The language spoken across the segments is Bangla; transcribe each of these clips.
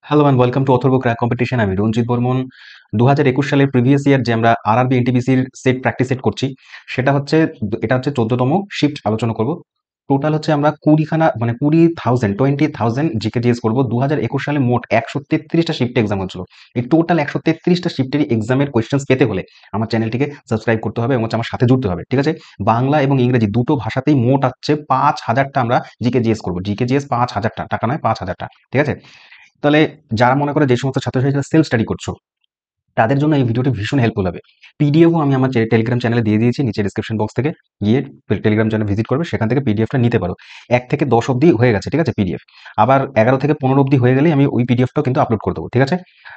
Hello and welcome to Atharva crack competition. আমি রঞ্জিত বর্মন। ২০২১ সালের প্রিভিয়াস ইয়ার যে আমরা আরআরবি এনটিপিসির সেট প্র্যাকটিস সেট করছি, সেটা হচ্ছে এটা হচ্ছে ১৪তম শিফট আলোচনা করব। টোটাল হচ্ছে আমরা ২০খানা মানে ২০,০০০ জিকেজিএস করব। ২০২১ সালে মোট ১৩৩টা শিফটে এক্সাম হচ্ছিল। এই টোটাল ১৩৩টা শিফটেরই এক্সামের কোয়েশ্চেন্স পেতে হলে আমার চ্যানেলটিকে সাবস্ক্রাইব করতে হবে এবং হচ্ছে আমার সাথে জুড়তে হবে। ঠিক আছে? বাংলা এবং ইংরেজি দুটো ভাষাতেই মোট হচ্ছে ৫,০০০টা আমরা জিকেজিএস করব। জিকেজিএস ৫,০০০টা, টাকা নয় ৫,০০০টা। ঠিক আছে? তাহলে যারা মনে করে যে সমস্ত ছাত্রছাত্রীরা সেলফ স্টাডি করছো, তাদের জন্য এই ভিডিওটি ভীষণ হেল্পফুল হবে। পিডিএফও আমি আমার টেলিগ্রাম চ্যানেলে দিয়ে দিয়েছি। নিচে ডিসক্রিপশন বক্স থেকে গিয়ে টেলিগ্রাম চ্যানেল ভিজিট করবে, সেখান থেকে পিডিএফটা নিতে পারো। ১ থেকে ১০ অব্দি হয়ে গেছে, ঠিক আছে, পিডিএফ। আবার ১১ থেকে ১৫ অব্দি হয়ে গেলেই আমি ওই পিডিএফটাও কিন্তু আপলোড করে দেবো, ঠিক আছে?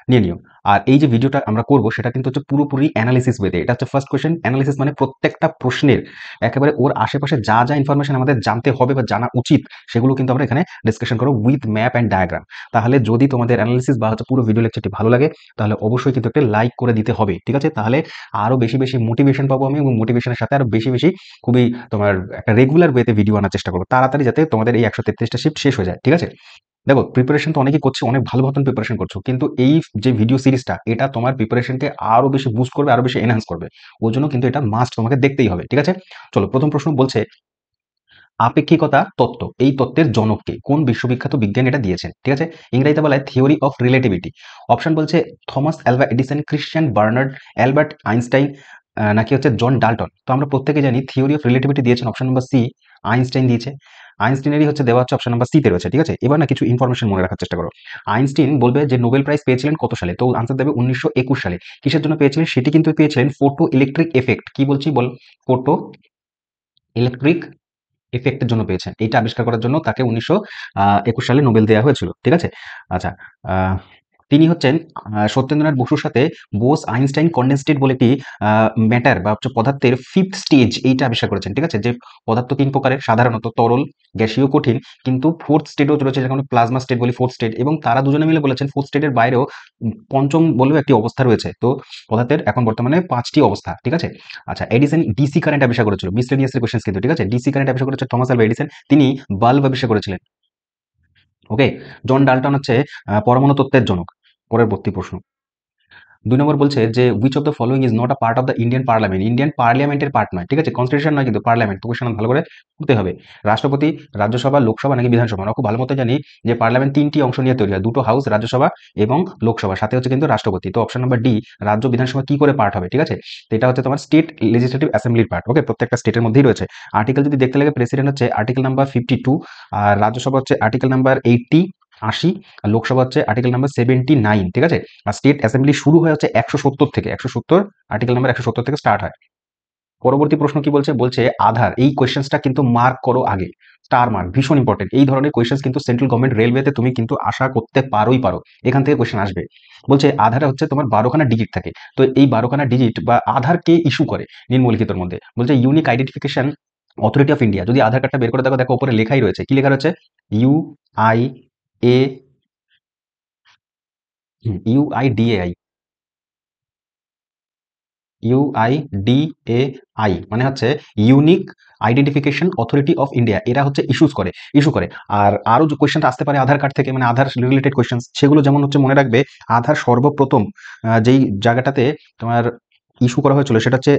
নিয়ে নিও। আর এই যে ভিডিওটা আমরা করব সেটা কিন্তু হচ্ছে পুরোপুরি অ্যানালিসিস ওয়েতে। এটা হচ্ছে ফার্স্ট কোয়েশ্চেন অ্যানালিসিস, মানে প্রত্যেকটা প্রশ্নের একেবারে ওর আশেপাশে যা যা ইনফরমেশন আমাদের জানতে হবে বা জানা উচিত, সেগুলো কিন্তু আমরা এখানে ডিসকাশন করব উইথ ম্যাপ অ্যান্ড ডায়াগ্রাম। তাহলে যদি তোমাদের অ্যানালিসিস বা হচ্ছে পুরো ভিডিও লেকচারটি ভালো লাগে, তাহলে অবশ্যই কিন্তু একটা লাইক করে দিতে হবে, ঠিক আছে? তাহলে আরো বেশি বেশি মোটিভেশন পাবো আমি, এবং মোটিভেশনের সাথে আরো বেশি বেশি খুবই তোমার একটা রেগুলার ওয়েতে ভিডিও আনার চেষ্টা করবো তাড়াতাড়ি, যাতে তোমাদের এই ১৩৩টা শিফট শেষ হয়ে যায়, ঠিক আছে? দেখো, প্রিপারেশন তো অনেকেই করছে, অনেক ভালো মতন প্রিপারেশন করছো, কিন্তু এই যে ভিডিও সিরিজটা, এটা তোমার প্রিপারেশনকে আরো বেশি বুস্ট করবে, আরো বেশি এনহান্স করবে। ওর জন্য কিন্তু এটা মাস্ট তোমাকে দেখতেই হবে, ঠিক আছে? চলো, প্রথম প্রশ্ন বলছে আপেক্ষিকতা তত্ত্ব, এই তত্ত্বের জনক কে? কোন বিশ্ববিখ্যাত বিজ্ঞানী এটা দিয়েছেন? ঠিক আছে? ইংরেজিতে বলা হয় থিওরি অফ রিলেটিভিটি। অপশন বলছে Thomas Alva Edison, Christian Barnard, Albert Einstein, নাকি হচ্ছে জন ডাল্টন। তো আমরা প্রত্যেকে জানি থিওরি অফ রিলেটিভিটি দিয়েছেন অপশন নাম্বার সি, আইনস্টাইন দিয়েছে। আইনস্টাইনেরই হচ্ছে দেওয়া হচ্ছে অপশন নাম্বার সি তে রয়েছে, ঠিক আছে? এবার না কিছু ইনফরমেশন মনে রাখার চেষ্টা করো। আইনস্টাইন বলবে যে নোবেল প্রাইজ পেয়েছিলেন কত সালে, তো আনসার দেবে ১৯২১ সালে। কিসের জন্য পেয়েছিলেন? সেটি কিন্তু পেয়েছিলেন ফটো ইলেকট্রিক এফেক্ট। কি বলছি বল? ফটো ইলেকট্রিক ইফেক্টের জন্য পেয়েছেন। এইটা আবিষ্কার করার জন্য তাকে ১৯২১ সালে নোবেল দেওয়া হয়েছিল। ঠিক আছে? আচ্ছা, আ তিনি হচ্ছেন সত্যেন্দ্রনাথ বসুর সাথে বোস-আইনস্টাইন কনডেনসেট বলে একটি আ ম্যাটার বা হচ্ছে পদার্থের 5th স্টেজ এইটা আবিষ্কার করেছেন। ঠিক আছে? যে পদার্থ ৩ প্রকারের, সাধারণত তরল, গ্যাসীয়, কঠিন। কিন্তু 4th স্টেটও রয়েছে, যেমন প্লাজমা স্টেট বলি, 4th স্টেট, এবং তারা দুজনে মিলে বলেছেন 4th স্টেটের বাইরেও ৫ম বলেও একটি অবস্থা রয়েছে। তো পদার্থের এখন বর্তমানে ৫ টি অবস্থা। ঠিক আছে? আচ্ছা, এডিসন ডিসি কারেন্ট আবিষ্কার করেছিল। মিসলেনিয়াস এর কোয়েশ্চেনস কিন্তু, ঠিক আছে? ডিসি কারেন্ট আবিষ্কার করেছে থমাস আলভা এডিসন। তিনি বাল্ব আবিষ্কার করেছিলেন। ওকে? জন ডাল্টন হচ্ছে পরমাণু তত্ত্বের জনক। পরবর্তী প্রশ্ন। ২ নম্বর বলছে যে which of the following is not a part of the Indian parliament. Indian পার্লামেন্টের পার্ট নয়। ঠিক আছে? কনস্টিটিউশন নয় কিন্তু, পার্লামেন্ট। তো কোয়েশ্চেন ভালো করে করতে হবে। রাষ্ট্রপতি, রাজ্যসভা, লোকসভা নাকি বিধানসভা? আমরা খুব ভালো মতো জানি যে পার্লামেন্ট ৩ টি অংশ নিয়ে তৈরি হয়। ২ টো হাউস, রাজ্যসভা এবং লোকসভা। সাথে হচ্ছে কিন্তু রাষ্ট্রপতি। তো অপশন নাম্বার ডি, রাজ্য বিধানসভা কি করে পার্ট হবে? ঠিক আছে? তো এটা হচ্ছে তোমার স্টেট লেজিসলেটিভ অ্যাসেম্বলির পার্ট। ওকে? প্রত্যেকটা স্টেটের মধ্যেই রয়েছে। আর্টিকেল যদি দেখতে লাগে, প্রেসিডেন্ট হচ্ছে আর্টিকেল নাম্বার 52, আর রাজ্যসভা হচ্ছে আর্টিকেল নাম্বার 80, আর লোকসভা হচ্ছে আর্টিকেল নাম্বার 79। ঠিক আছে? আর স্টেট অ্যাসেম্বলি শুরু হয় হচ্ছে ১৭০ থেকে, ১৭০ আর্টিকেল নাম্বার ১৭০ থেকে স্টার্ট হয়। পরবর্তী প্রশ্ন কি বলছে? বলছে আধার। এই কোয়েশ্চেন্সটা কিন্তু মার্ক করো আগে। স্টার মার্ক, ভীষণ ইম্পর্টেন্ট। এই ধরনের কোয়েশ্চেন্স কিন্তু সেন্ট্রাল গভর্নমেন্ট রেলওয়েতে তুমি কিন্তু আশা করতে পারো। এখান থেকে কোয়েশ্চেন আসবে। বলছে আধারে হচ্ছে তোমার ১২ খানা ডিজিট থাকে। তো এই ১২ খানা ডিজিট বা আধার কে ইস্যু করে নিম্নলিখিতর মধ্যে? বলছে unique identification authority of India. যদি আধার কার্ডটা বের করে দেখো, দেখো উপরে লেখাই রয়েছে। কি লেখা রয়েছে? U I A UIDAI, UIDAI মানে হচ্ছে unique identification authority of India. এরা হচ্ছে ইস্যু করে। আর আরো যে কোয়েশ্চেনটা আসতে পারে আধার কার্ড থেকে, মানে আধার রিলেটেড কোয়েশ্চেন, সেগুলো যেমন হচ্ছে মনে রাখবে আধার সর্বপ্রথম যেই জায়গাটাতে তোমার ইস্যু করা হয়েছিল সেটা হচ্ছে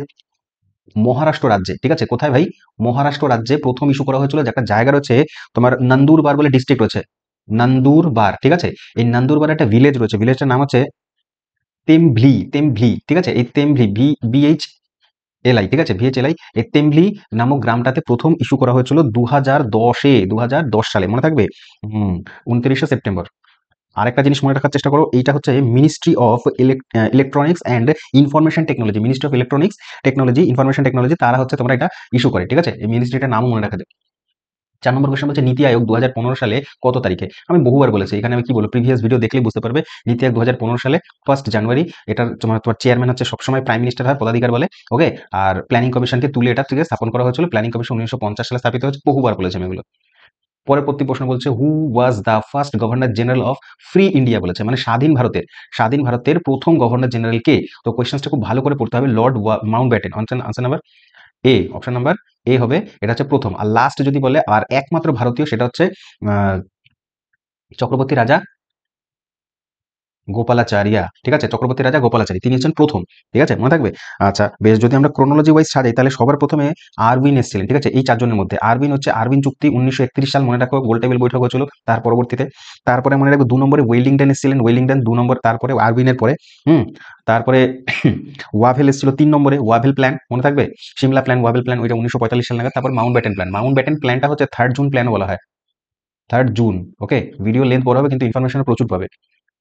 মহারাষ্ট্র রাজ্যে। ঠিক আছে? কোথায় ভাই? মহারাষ্ট্র রাজ্যে প্রথম ইস্যু করা হয়েছিল, যে একটা জায়গা রয়েছে তোমার নন্দুরবার বলে ডিস্ট্রিক্ট রয়েছে। নন্দুরবার, ঠিক আছে? এই নন্দুরবার একটা ভিলেজ রয়েছে, ভিলেজটার নাম হচ্ছে তেমভলি। ঠিক আছে? এই তেমভলি, বিএইচএলআই, ঠিক আছে? ভিএইচএলআই, এই তেমভলি নামক গ্রামটাতে প্রথম ইস্যু করা হয়েছিল ২০১০ সালে। মনে থাকবে? হুম, ২৯শে সেপ্টেম্বর। আরেকটা জিনিস মনে রাখার চেষ্টা করো, এইটা হচ্ছে ministry of electronics and information technology. Ministry of electronics technology, information technology, তারা হচ্ছে তোমরা এটা ইস্যু করে। ঠিক আছে? এই মিনিস্ট্রিটার নামও মনে রাখা যায়। ৪ নম্বর কোয়েশ্চেন বলছে নীতি আয়োগ ২০১৫ সালে কত তারিখে? আমি বহুবার বলেছি, এখানে আমি কি বলবো, প্রিভিয়াস ভিডিও দেখলেই বুঝতে পারবে। নীতি আয়োগ ২০১৫ সালে 1 জানুয়ারি। এটার তোমার চেয়ারম্যান হচ্ছে সবসময় প্রাইম মিনিস্টার হয়, পদাধিকার বলে। ওকে? আর প্ল্যানিং কমিশনকে তুলে এটা থেকে স্থাপন করা হয়েছিল। প্ল্যানিং কমিশন ১৯৫০ সালে স্থাপিত হয়েছে। বহুবার বলেছি আমি এগুলো। পরবর্তী প্রশ্ন বলছে who was the first governor general of free India বলেছে, মানে স্বাধীন ভারতের প্রথম গভর্নর জেনারেল কে? তো কোয়েশ্চেনটা খুব ভালো করে পড়তে হবে। Lord Mountbatten. Answer number A, option number এ হবে। এটা হচ্ছে প্রথম। আর লাস্ট যদি বলে আর একমাত্র ভারতীয়, সেটা হচ্ছে চক্রবর্তী রাজা গোপালাচারিয়া, ঠিক আছে, চক্রবর্তী রাজা গোপালাচারী, তিনি হচ্ছেন প্রথম, ঠিক আছে, মনে থাকবে। আচ্ছা বেশ, যদি আমরা ক্রোনোলজি ওয়াইজ সাজাই তাহলে সবার প্রথমে আরউইন এসেছিলেন, ঠিক আছে, এই চারজনের মধ্যে আরউইন হচ্ছে আরউইন চুক্তি 1931 সাল, মনে রাখো, গোল টেবিল বৈঠক হয়েছিল তার পরবর্তীতে। তারপরে মনে রাখবো 2 নম্বরে ওয়েলিংটন এসেছিলেন, ওয়েলিংটন 2 নম্বর, তারপরে আরউইনের পরে তারপরে ওয়াভেল এসেছিল 3 নম্বরে, ওয়াভেল প্ল্যান মনে থাকবে, সিমলা প্ল্যান, ওয়াভেল প্ল্যান, ওইটা 1945 সাল নাগাদ। তারপর Mount Batten plan, Mount Batten প্ল্যানটা হচ্ছে 3rd জুন প্ল্যান বলা হয়, 3rd জুন। ওকে, ভিডিও লেন্থ বড় হবে কিন্তু ইনফরমেশন প্রচুর পাবে,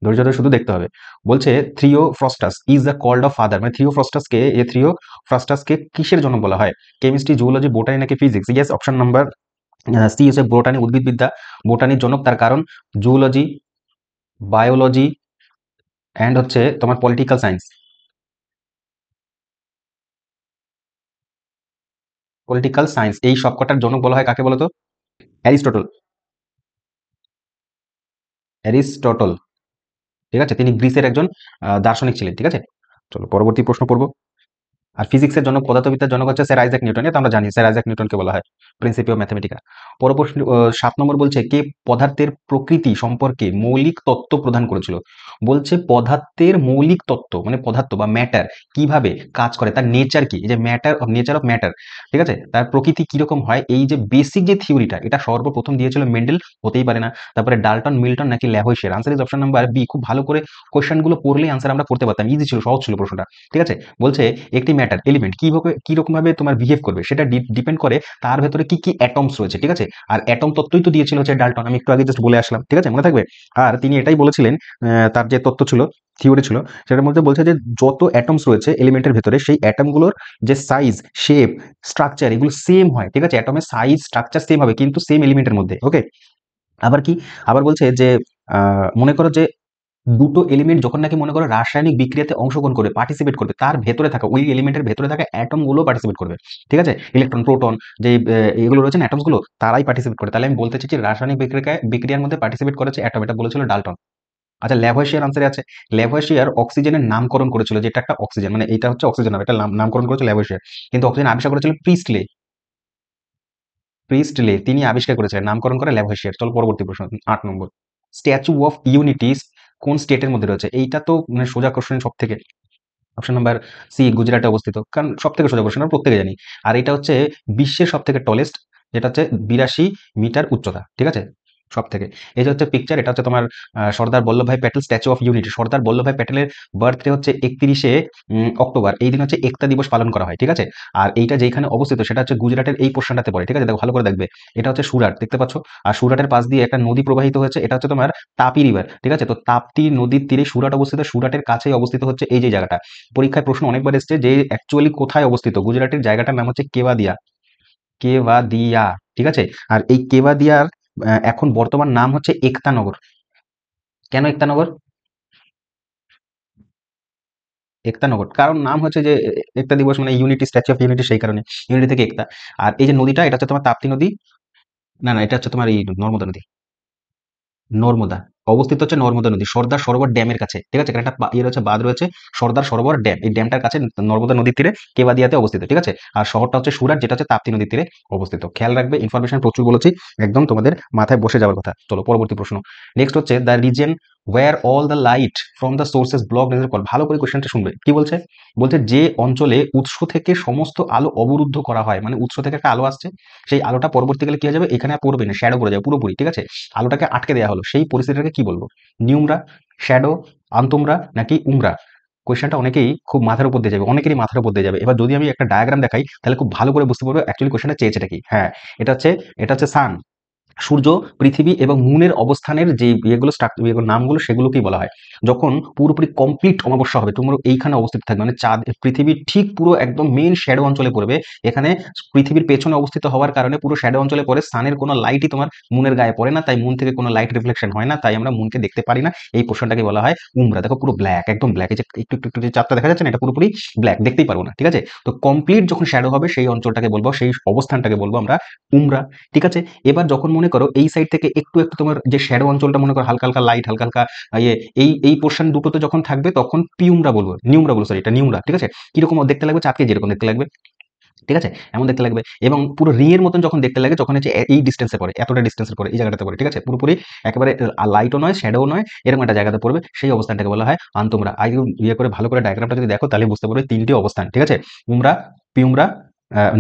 ধৈর্য ধরে শুধু দেখতে হবে। বলছে Theophrastus is the called of father, মানে থিওফ্রস্টাসকে কিসের জনক বলা হয়? কেমিস্ট্রি, জুওলজি, বোটানি নাকি physics? Yes, option number C হচ্ছে বোটানি, উদ্ভিদবিদ্যা, বোটানির জনক, তার কারণ জুওলজি, বায়োলজি অ্যান্ড হচ্ছে তোমার পলিটিক্যাল সায়েন্স। পলিটিক্যাল সায়েন্স, এই সবকটার জনক বলা হয় কাকে বলো তো? অ্যারিস্টটল, অ্যারিস্টটল, ঠিক আছে, তিনি গ্রিসের একজন দার্শনিক ছিলেন, ঠিক আছে। চলো পরবর্তী প্রশ্ন পড়বো। আর ফিজিক্সের জনক, পদার্থবিদ্যার জনক হচ্ছে স্যার আইজাক নিউটন, এটা আমরা জানি, স্যার আইজাক নিউটনকে বলা হয় প্রিন্সিপি অফ ম্যাথমেটিকা। পর প্রশ্ন 7 নম্বর বলছে কে পদার্থের প্রকৃতি সম্পর্কে মৌলিক তত্ত্ব প্রদান করেছিল? বলছে পদার্থের মৌলিক তত্ত্ব মানে পদার্থ বা ম্যাটার কিভাবে কাজ করে, তার নেচার কি, এই যে matter of nature of matter, ঠিক আছে, তার প্রকৃতি কিরকম হয়, এই যে বেসিক যে থিওরিটা, এটা সর্বপ্রথম দিয়েছিল মেন্ডেল, হতেই পারে না। তারপরে ডাল্টন, মিল্টন নাকি Lavoisier? Answer is option number B. খুব ভালো করে কোয়েশ্চেনগুলো পড়লেই আনসার আমরা করতে পারতাম, ইজি ছিল, সহজ ছিল প্রশ্নটা, ঠিক আছে। বলছে একটি ম্যাটার এলিমেন্ট কিভাবে কিরকম ভাবে তোমার বিহেভ করবে সেটা ডিপেন্ড করে তার ভেতরে কি কি অ্যাটমস রয়েছে, ঠিক আছে। আর অ্যাটম তত্ত্বই তো দিয়েছিল হচ্ছে ডাল্টন, আমি একটু আগে জাস্ট বলে আসলাম, ঠিক আছে, মনে থাকবে। আর তিনি এটাই বলেছিলেন, তার যে তত্ত্ব ছিল, থিওরি ছিল, সেটার মধ্যে বলছে যে যত অ্যাটমস রয়েছে এলিমেন্টের ভেতরে সেই অ্যাটমগুলোর যে সাইজ, শেপ, স্ট্রাকচার এগুলো সেম হয়, ঠিক আছে, অ্যাটমের সাইজ স্ট্রাকচার সেম হবে কিন্তু সেম এলিমেন্টের মধ্যে। ওকে, আবার কি, আবার বলছে যে মনে করো যে দুটো এলিমেন্ট যখন নাকি মনে করো রাসায়নিক বিক্রিয়াতে অংশগ্রহণ করবে, পার্টিসিপেট করবে, তার ভেতরে থাকা ওই এলিমেন্টের ভেতরে থাকা অ্যাটম গুলো পার্টিসিপেট করবে, ঠিক আছে, ইলেকট্রন, প্রোটন, যে এগুলো রয়েছে না অ্যাটমস গুলো, তারাই পার্টিসিপেট করে। তাহলে আমি বলতে চাইছি রাসায়নিক বিক্রিয়ার মধ্যে পার্টিসিপেট করেছে অ্যাটম, এটা বলেছিল ডাল্টন। আচ্ছা ল্যাভোইসিয়ার আনসারে আছে, ল্যাভোইসিয়ার অক্সিজেনের নামকরণ করেছিল, যেটা একটা অক্সিজেন, মানে এটা হচ্ছে অক্সিজেন, এটা নামকরণ করেছিল ল্যাভোইসিয়ার, কিন্তু অক্সিজেন আবিষ্কার করেছিল প্রিস্টলে, প্রিস্টলে তিনি আবিষ্কার করেছিলেন, নামকরণ করে ল্যাভোইসিয়ার। চলো পরবর্তী প্রশ্ন 8 নম্বর। স্ট্যাচু অফ ইউনিটি কোন স্টেটের মধ্যে রয়েছে? এইটা তো মানে সোজা কোশ্চেন সব থেকে, অপশন নাম্বার সি গুজরাটে অবস্থিত, কারণ সব থেকে সোজা কোশ্চেন, আমরা প্রত্যেকে জানি। আর এটা হচ্ছে বিশ্বের সব থেকে টলেস্ট, যেটা হচ্ছে 82 মিটার উচ্চতা, ঠিক আছে, সব থেকে। এই যে হচ্ছে পিকচার, এটা হচ্ছে তোমার Sardar Vallabhbhai Patel Statue of Unity. Sardar Vallabhbhai প্যাটেলের বার্থডে হচ্ছে 31শে অক্টোবর, এই দিন হচ্ছে একতা দিবস পালন করা হয়, ঠিক আছে। আর এইটা যেখানে অবস্থিত সেটা হচ্ছে গুজরাটের এই পোর্শনটাতে পড়ে, ঠিক আছে, দেখো ভালো করে দেখবে, এটা হচ্ছে সুরাট, দেখতে পাচ্ছ। আর সুরাটের পাশ দিয়ে একটা নদী প্রবাহিত হয়েছে, এটা হচ্ছে তোমার তাপি রিভার, ঠিক আছে। তো তাপ্তি নদীর তীরে সুরাট অবস্থিত, সুরাটের কাছেই অবস্থিত হচ্ছে এই যে জায়গাটা। পরীক্ষায় প্রশ্ন অনেকবার এসছে যে অ্যাকচুয়ালি কোথায় অবস্থিত, গুজরাটের জায়গাটার নাম হচ্ছে কেওয়াদিয়া, কেওয়াদিয়া, ঠিক আছে। আর এই কেওয়াদিয়ার এখন বর্তমান নাম হচ্ছে একতানগর। কেন একতানগর? একতানগর কারণ নাম হচ্ছে যে একতা দিবস মানে ইউনিটি, স্ট্যাচু অফ ইউনিটি, সেই কারণে ইউনিটি থেকে একতা। আর এই যে নদীটা, এটা হচ্ছে তোমার তাপ্তি নদী, না না, এটা হচ্ছে তোমার এই নর্মদা নদী, নর্মদা, অবস্থিত হচ্ছে নর্মদা নদী সর্দার সরোবর ড্যামের কাছে, ঠিক আছে, এখানে একটা ইয়ে রয়েছে, বাঁধ রয়েছে, সর্দার সরোবর ড্যাম, এই ড্যামটার কাছে নর্মদা নদীর তীরে কেবাদিয়াতে অবস্থিত, ঠিক আছে। আর শহরটা হচ্ছে সুরাট, যেটা হচ্ছে তাপ্তি নদীর তীরে অবস্থিত। খেয়াল রাখবে, ইনফরমেশন প্রচুর বলেছি, একদম তোমাদের মাথায় বসে যাওয়ার কথা। চলো পরবর্তী প্রশ্ন। নেক্সট হচ্ছে the reason were all the light from the sources block razor call. ভালো করে কোশ্চেনটা শুনবে, কি বলছে? বলছে যে অঞ্চলে উৎস থেকে সমস্ত আলো অবরুদ্ধ করা হয়, মানে উৎস থেকে একটা আলো আসছে, সেই আলোটা পরবর্তীকালে কি হয়ে যাবে, এখানে আর পড়বে না, শ্যাডো পড়ে যাবে পুরোপুরি, ঠিক আছে, আলোটাকে আটকে দেওয়া হলো, সেই পরিস্থিতিটাকে কি বলবো? নিউমরা, শ্যাডো, আন্তমরা নাকি উমরা? কোয়েশ্চেনটা অনেকেই খুব মাথার উপর দিয়ে যাবে, অনেকেরই মাথার উপর দিয়ে যাবে। এবার যদি আমি একটা ডায়াগ্রাম দেখাই তাহলে খুব ভালো করে বুঝতে পারবে অ্যাকচুয়ালি কোয়েশ্চেনটা চেয়েছেটা কি। হ্যাঁ, এটা হচ্ছে সান, সূর্য, পৃথিবী এবং মুনের অবস্থানের যে ইয়েগুলো নামগুলো, সেগুলোকেই বলা হয়। যখন পুরোপুরি কমপ্লিট অমাবস্যা হবে, তোমরা এইখানে অবস্থিত থাকবে, মানে চাঁদ পৃথিবীর ঠিক পুরো একদম মেইন শ্যাডো অঞ্চলে পড়বে। এখানে পৃথিবীর পেছনে অবস্থিত হওয়ার কারণে পুরো শ্যাডো অঞ্চলে পড়ে, সানের কোনো লাইটই তোমার মুনের গায়ে পড়ে না, তাই মুন থেকে কোনো লাইট রিফ্লেকশন হয় না, তাই আমরা মুনকে দেখতে পারি না। এই পোর্শনটাকে বলা হয় উমরা। দেখো পুরো ব্ল্যাক, একদম ব্ল্যাক, এই যে একটু একটু একটু যে চাপটা দেখা যাচ্ছে না, এটা পুরোপুরি ব্ল্যাক, দেখতেই পারবো না, ঠিক আছে। তো কমপ্লিট যখন শ্যাডো হবে সেই অঞ্চলটাকে বলবো, সেই অবস্থানটাকে বলবো আমরা উমরা, ঠিক আছে। এবার যখন মনে করো এই সাইড থেকে একটু একটু তোমার যে শ্যাডো অঞ্চলটা মনে করো হালকা হালকা লাইট, হালকা হালকা ইয়ে, এই পোর্শন দুটোতে যখন থাকবে তখন পিউমরা বলবো, নিউমরা বলবো, সরি এটা নিউমরা, ঠিক আছে। কিরকম দেখতে লাগবে? চাঁদকে যেরকম দেখতে লাগবে, ঠিক আছে? এমন দেখতে লাগবে এবং পুরো রিং এর মতন যখন দেখতে লাগে যখন হচ্ছে এই ডিসটেন্সে পড়ে, এতটা ডিসটেন্সে পড়ে, এই জায়গাটাতে পড়ে। ঠিক আছে? পুরোপুরি একেবারে লাইটও নয়, শ্যাডোও নয়, এরকম একটা জায়গাতে পড়বে। সেই অবস্থানটাকে বলা হয় আনতুমরা। ইয়ে করে ভালো করে ডায়াগ্রামটা যদি দেখো তাহলে বুঝতে পারবে ৩ টি অবস্থান। ঠিক আছে? উমরা, পিউমরা,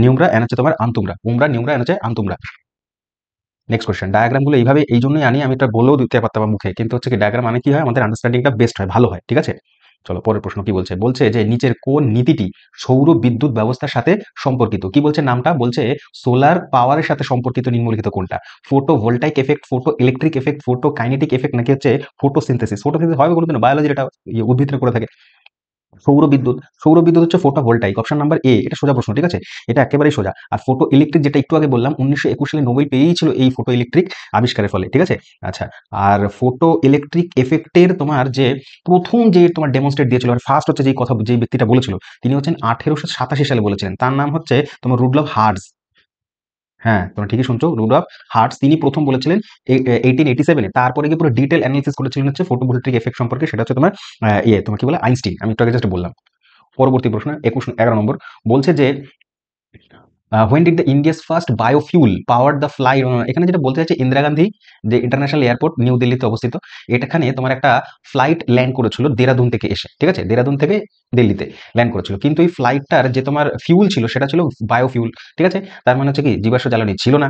নিউমরা এন্ড হচ্ছে তোমার আনতুমরা। উমরা, নিউমরা এন্ড হচ্ছে আনতুমরা। Next question. ডায়াগ্রামগুলো এইভাবে এইজন্যই আনি, আমি এটা বলেও দিতে পারতাম মুখে। কিন্তু হচ্ছে কি ডায়াগ্রাম মানে কি হয়, আমাদের আন্ডারস্ট্যান্ডিংটা বেস্ট হয়, ভালো হয়। ঠিক আছে? চলো পরের প্রশ্ন কি বলছে? বলছে যে নিচের কোন নীতিটি সৌর বিদ্যুৎ ব্যবস্থার সাথে সম্পর্কিত? কি বলছে নামটা? বলছে সোলার পাওয়ারের সাথে সম্পর্কিত নিম্নলিখিত কোনটা? Photovoltaic effect, photo electric effect, photo kinetic effect নাকি হচ্ছে ফটোসিনথেসিস? ফটোসিনথেসিস হয় কোনোদিন বায়োলজির এটা উদ্ভিদরা করে থাকে। সৌরবিদ্যুৎ, সৌরবিদ্যুৎ হচ্ছে ফটোভোল্টাইক। অপশন নাম্বার এ, এটা সোজা প্রশ্ন। ঠিক আছে? এটা একেবারেই সোজা। আর ফটো ইলেকট্রিক যেটা একটু আগে বললাম 1921 সালে নোবেল পেয়েছিল এই ফটো ইলেকট্রিক আবিষ্কারের ফলে। ঠিক আছে? আচ্ছা, আর ফটো ইলেকট্রিক এফেক্টের তোমার যে প্রথম যে তোমার ডেমনস্ট্রেট দিয়েছিল, আর ফার্স্ট হচ্ছে যেই কথা যেই ব্যক্তিটা বলেছিল, তিনি হচ্ছেন 1887 সালে বলেছিলেন। তার নাম হচ্ছে তোমার রুডলফ হার্টজ। হ্যাঁ, তোমরা ঠিকই শুনছো, রুডলফ হার্টজ। তিনি প্রথম বলেছিলেন 1887 এ। তারপরে গিয়ে পুরো ডিটেইল অ্যানালিসিস করেছিলেন হচ্ছে ফটোভোল্টাইক এফেক্ট সম্পর্কে। সেটা হচ্ছে তোমার তোমার কি বলে আইনস্টাইন। আমি একটু আগে জাস্ট বললাম। পরবর্তী প্রশ্ন 11 নম্বর বলছে যে when did the India's first biofuel power the fly, এখানে যেটা বলতে চাইছে ইন্দিরা গান্ধী যে ইন্টারন্যাশনাল এয়ারপোর্ট নিউ দিল্লিতে অবস্থিত, এখানে তোমার একটা ফ্লাইট ল্যান্ড করেছিল দেরাদুন থেকে এসে। ঠিক আছে? দেরাদুন থেকে দিল্লিতে ল্যান্ড করেছিল, কিন্তু এই ফ্লাইটটার যে তোমার ফিউল ছিল সেটা ছিল বায়োফিউল। ঠিক আছে? তার মানে হচ্ছে কি জীবাশ্ম জ্বালানি ছিল না,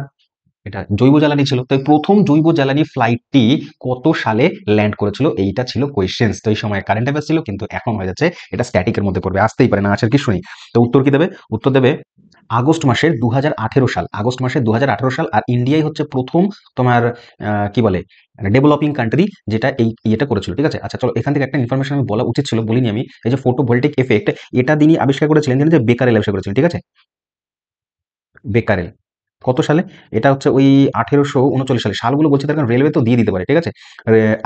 এটা জৈব জ্বালানি ছিল। তো এই প্রথম জৈব জ্বালানি ফ্লাইটটি কত সালে ল্যান্ড করেছিল, এইটা ছিল কোয়েশ্চেন্স। তো এই সময় কারেন্ট অ্যাফেয়ার্স ছিল, কিন্তু এখন হয়ে যাচ্ছে এটা স্ট্যাটিকের মধ্যে পড়বে, আসতেই পারে না, আসার কিছু নেই। তো উত্তর কি দেবে? উত্তর দেবে আগস্ট মাসের 2018 সাল। আগস্ট মাসের 2018 সাল। আর ইন্ডিয়াই হচ্ছে প্রথম তোমার কি বলে ডেভেলপিং কান্ট্রি যেটা এই ইয়েটা করেছিল। ঠিক আছে? আচ্ছা চলো, এখান থেকে একটা ইনফরমেশন আমি বলা উচিত ছিল, বলিনি আমি। এই যে ফটোভোল্টাইক এফেক্ট, এটা তিনি আবিষ্কার করেছিলেন জানেন যে বেকারেল আবিষ্কার করেছিলেন। ঠিক আছে? বেকারেল কত সালে? এটা হচ্ছে ওই 1839 সালে। সালগুলো বলছি তার কারণ রেলওয়ে তো দিয়ে দিতে পারে। ঠিক আছে?